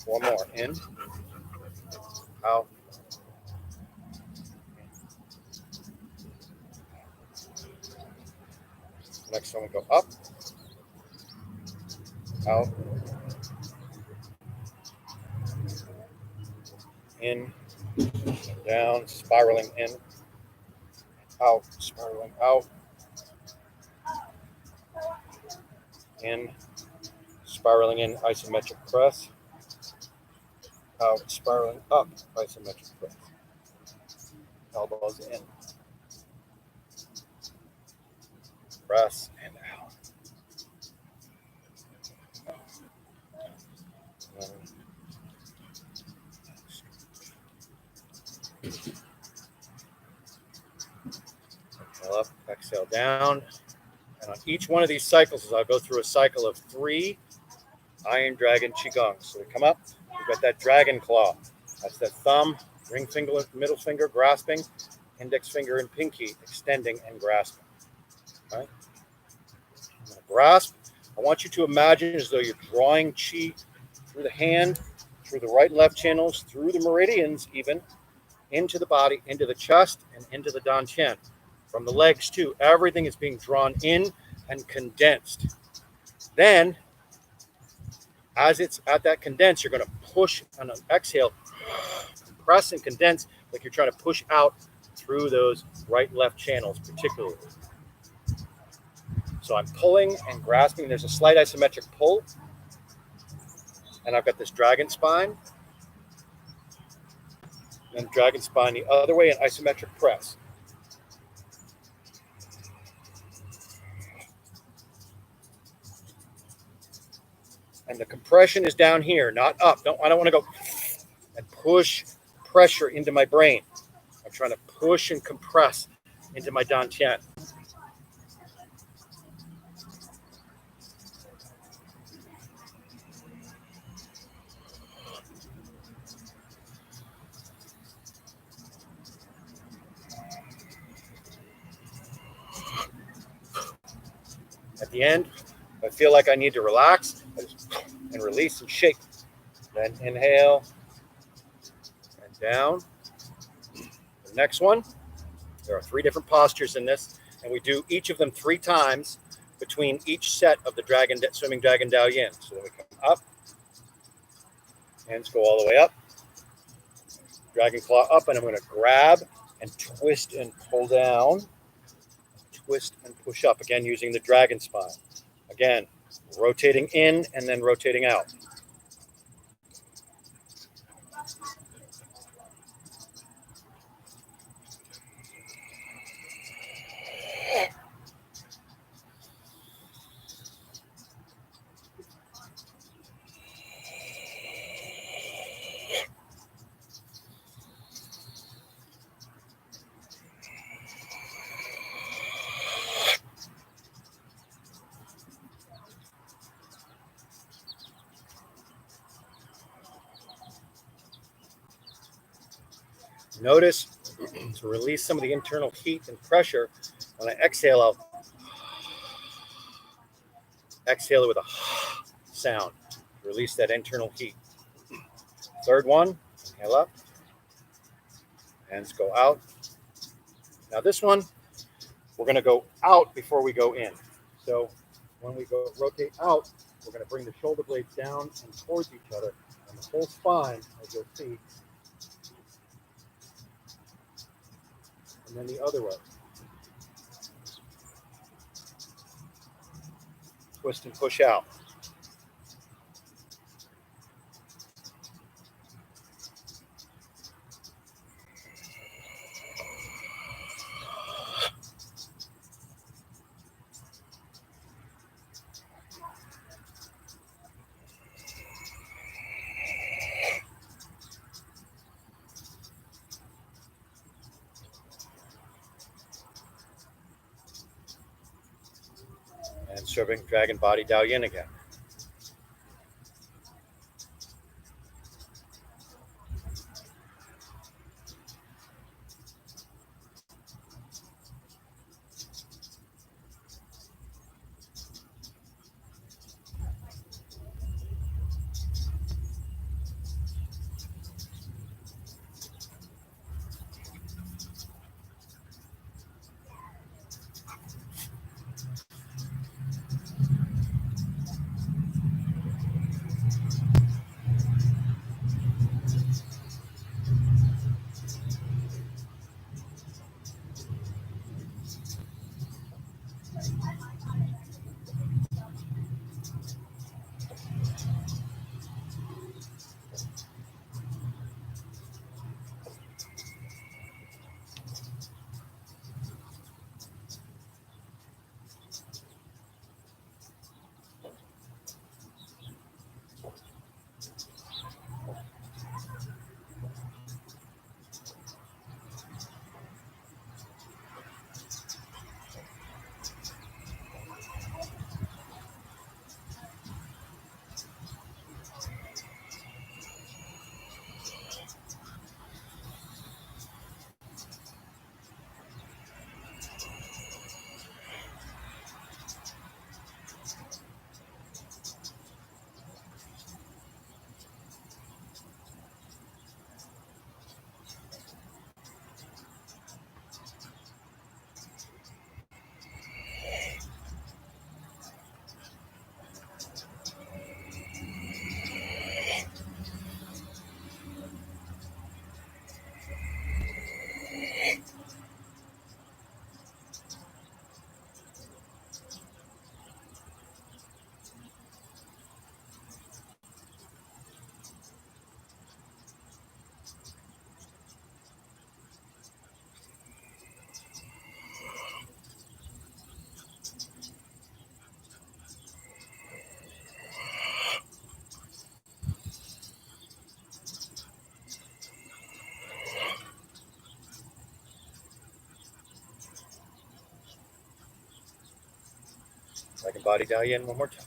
One more. In, out. Next one we go up, out, in, down, spiraling in, out, spiraling out, in, spiraling in, isometric press, out, spiraling up, isometric press, elbows in, press, and out. Exhale up, exhale down. And on each one of these cycles, I'll go through a cycle of 3 Iron Dragon Qigongs. So we come up, we've got that dragon claw. That's that thumb, ring finger, middle finger grasping, index finger and pinky extending and grasping. Okay? I'm going to grasp. I want you to imagine as though you're drawing chi through the hand, through the right and left channels, through the meridians even, into the body, into the chest, and into the dantian. From the legs too. Everything is being drawn in and condensed. Then, as it's at that condense, you're going to push on an exhale, compress and condense like you're trying to push out through those right and left channels particularly. So I'm pulling and grasping. There's a slight isometric pull. And I've got this dragon spine. And dragon spine the other way and isometric press. And the compression is down here, not up. I don't want to go and push pressure into my brain. I'm trying to push and compress into my dantian. At the end, I feel like I need to relax and release and shake. Then inhale and down. The next one, there are 3 different postures in this, and we do each of them 3 times between each set of the swimming dragon Dalian. So then we come up, hands go all the way up, dragon claw up, and I'm going to grab and twist and pull down, twist and push up, again using the dragon spine. Again, rotating in and then rotating out. Notice to release some of the internal heat and pressure. When I exhale, I'll exhale it with a sound. Release that internal heat. Third one, inhale up. Hands go out. Now this one, we're going to go out before we go in. So when we go rotate out, we're going to bring the shoulder blades down and towards each other. And the whole spine, as you'll see, and then the other way. Twist and push out. Dragon Body Dalian again. Dragon Body Dalian one more time.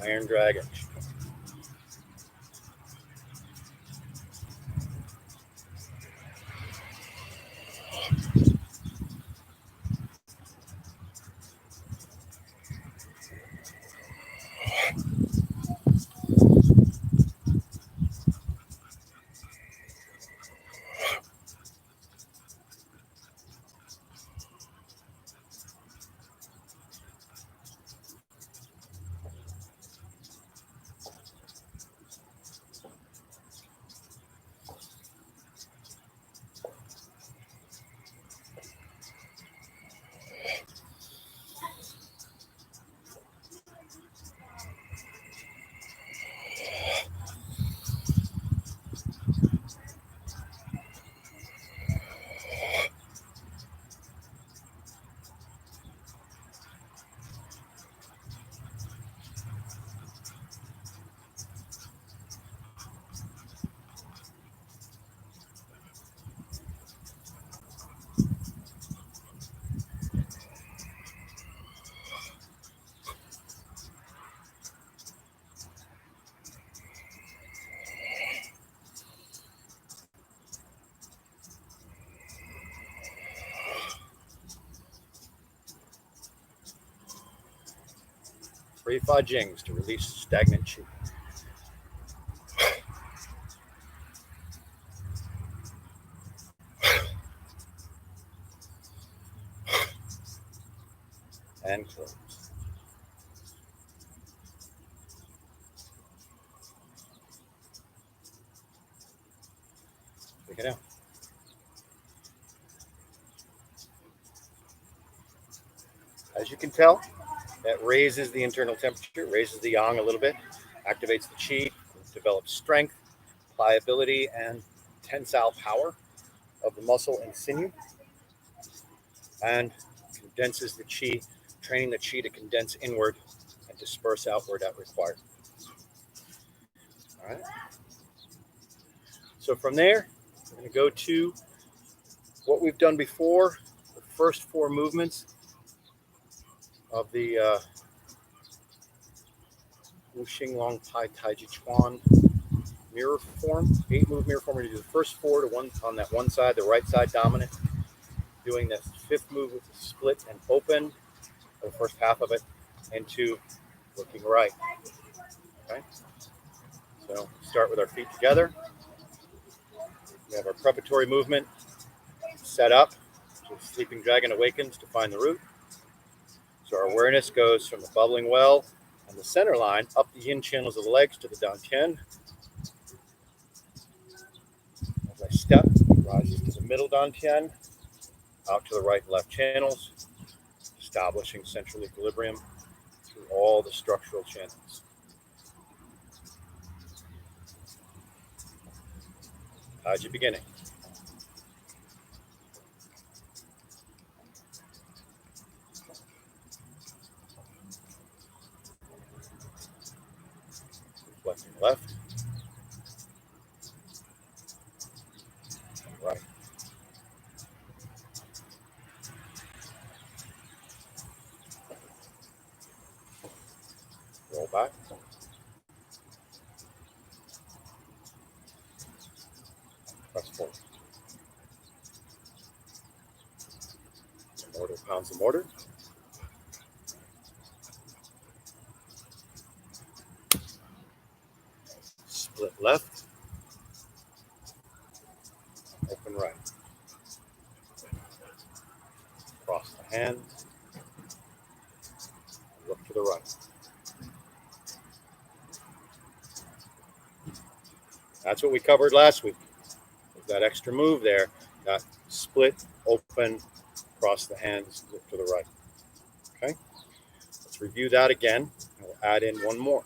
Iron Dragon. 3 Fa Jings to release stagnant qi. And close. Take it out. As you can tell, that raises the internal temperature, raises the yang a little bit, activates the qi, develops strength, pliability, and tensile power of the muscle and sinew, and condenses the qi, training the qi to condense inward and disperse outward at required. All right. So from there, we're going to go to what we've done before, the first 4 movements of the Wuxing Long Pai Taijiquan mirror form, 8-move mirror form. We're going to do the first 4 to one on that one side, the right side dominant. Doing this 5th move with the split and open, the first half of it, into looking right. Okay. So start with our feet together. We have our preparatory movement set up. So the sleeping dragon awakens to find the root. So our awareness goes from the bubbling well and the center line up the yin channels of the legs to the dantian. As I step, it rises to the middle dantian, out to the right and left channels, establishing central equilibrium through all the structural channels. Taiji beginning. Reflecting left, and right. Roll back. Press forward. The mortar pounds the mortar. Split left. Open right. Cross the hands. Look to the right. That's what we covered last week. With that extra move there, that split, open, cross the hands, look to the right. Okay? Let's review that again, and we'll add in one more.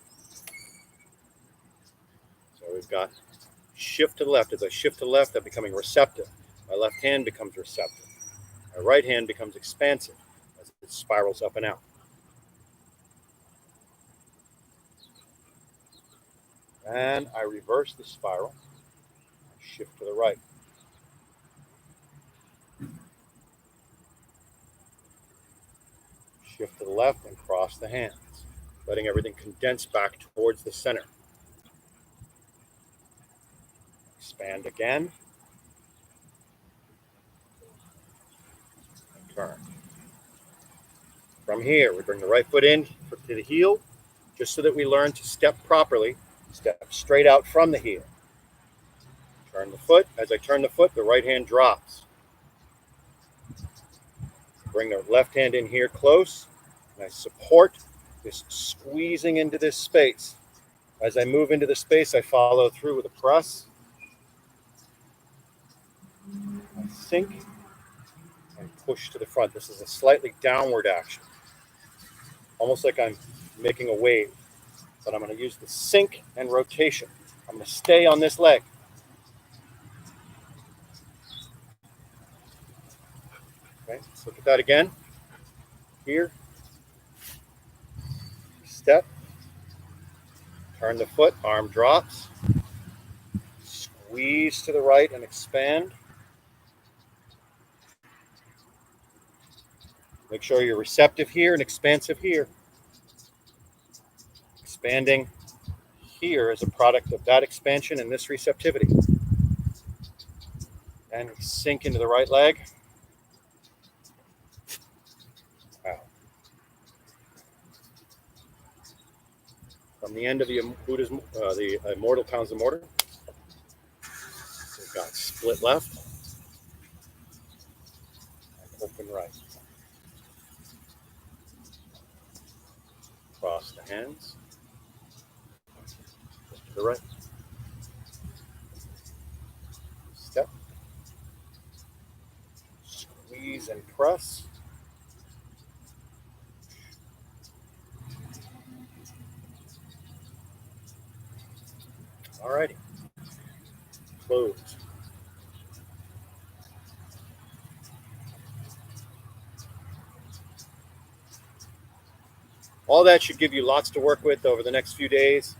So we've got shift to the left. As I shift to the left, I'm becoming receptive. My left hand becomes receptive. My right hand becomes expansive as it spirals up and out. And I reverse the spiral. Shift to the right. Shift to the left and cross the hands, letting everything condense back towards the center. Expand again. And turn. From here, we bring the right foot in to the heel, just so that we learn to step properly, step straight out from the heel. Turn the foot. As I turn the foot, the right hand drops. Bring the left hand in here close, and I support this squeezing into this space. As I move into the space, I follow through with a press. I sink and push to the front. This is a slightly downward action, almost like I'm making a wave, but I'm going to use the sink and rotation. I'm going to stay on this leg. Okay, let's look at that again. Here, step, turn the foot, arm drops, squeeze to the right and expand. Make sure you're receptive here and expansive here. Expanding here as a product of that expansion and this receptivity. And sink into the right leg. Out. from the end of the Buddha's, the Immortal Townsend Mortar. We've got split left and open right. Cross the hands. To the right. Step. Squeeze and press. Alrighty. Close. All that should give you lots to work with over the next few days.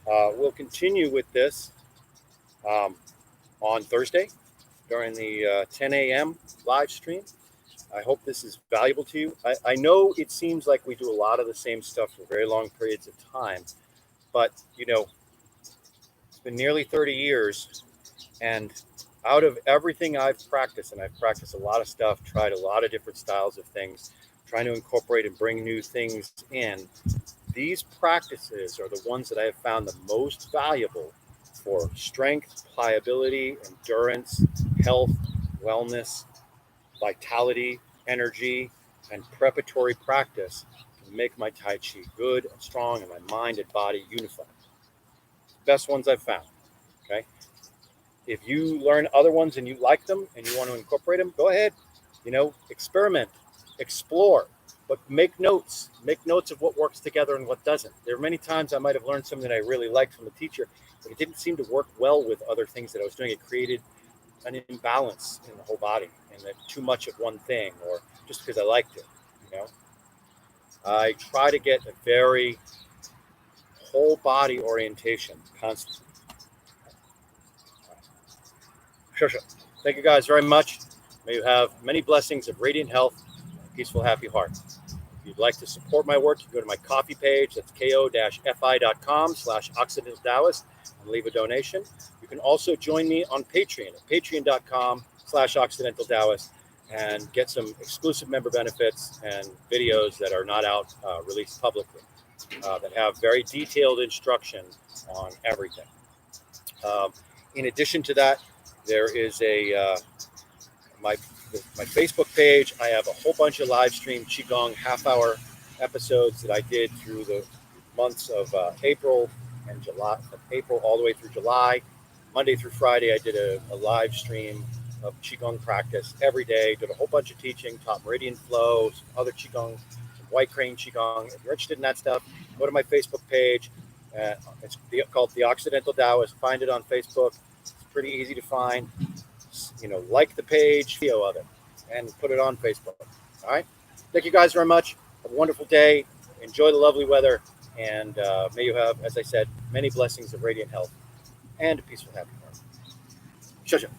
We'll continue with this on Thursday during the 10 a.m. live stream. I hope this is valuable to you. I know it seems like we do a lot of the same stuff for very long periods of time, but you know, it's been nearly 30 years, and out of everything I've practiced, and I've practiced a lot of stuff, tried a lot of different styles of things, trying to incorporate and bring new things in, these practices are the ones that I have found the most valuable for strength, pliability, endurance, health, wellness, vitality, energy, and preparatory practice to make my Tai Chi good and strong and my mind and body unified. Best ones I've found. Okay. If you learn other ones and you like them and you want to incorporate them, go ahead. You know, experiment, explore, but make notes. Make notes of what works together and what doesn't. There are many times I might have learned something that I really liked from a teacher, but it didn't seem to work well with other things that I was doing. It created an imbalance in the whole body, and that too much of one thing, or just because I liked it. You know, I try to get a very whole body orientation constantly. Sure. Thank you guys very much. May you have many blessings of radiant health and a peaceful, happy heart. If you'd like to support my work, you go to my coffee page. That's ko-fi.com/Occidental Taoist and leave a donation. You can also join me on Patreon at patreon.com/Occidental Taoist and get some exclusive member benefits and videos that are not out released publicly that have very detailed instruction on everything. In addition to that, there is my Facebook page. I have a whole bunch of live stream Qigong half-hour episodes that I did through the months of April and July, from April all the way through July. Monday through Friday, I did a live stream of Qigong practice every day. Did a whole bunch of teaching, taught Meridian Flow, some other Qigong, some White Crane Qigong. If you're interested in that stuff, go to my Facebook page. It's called The Occidental Taoist. Find it on Facebook. It's pretty easy to find. You know, like the page, video of it, and put it on Facebook. All right. Thank you guys very much. Have a wonderful day. Enjoy the lovely weather. And may you have, as I said, many blessings of radiant health and a peaceful, happy heart. Shusha.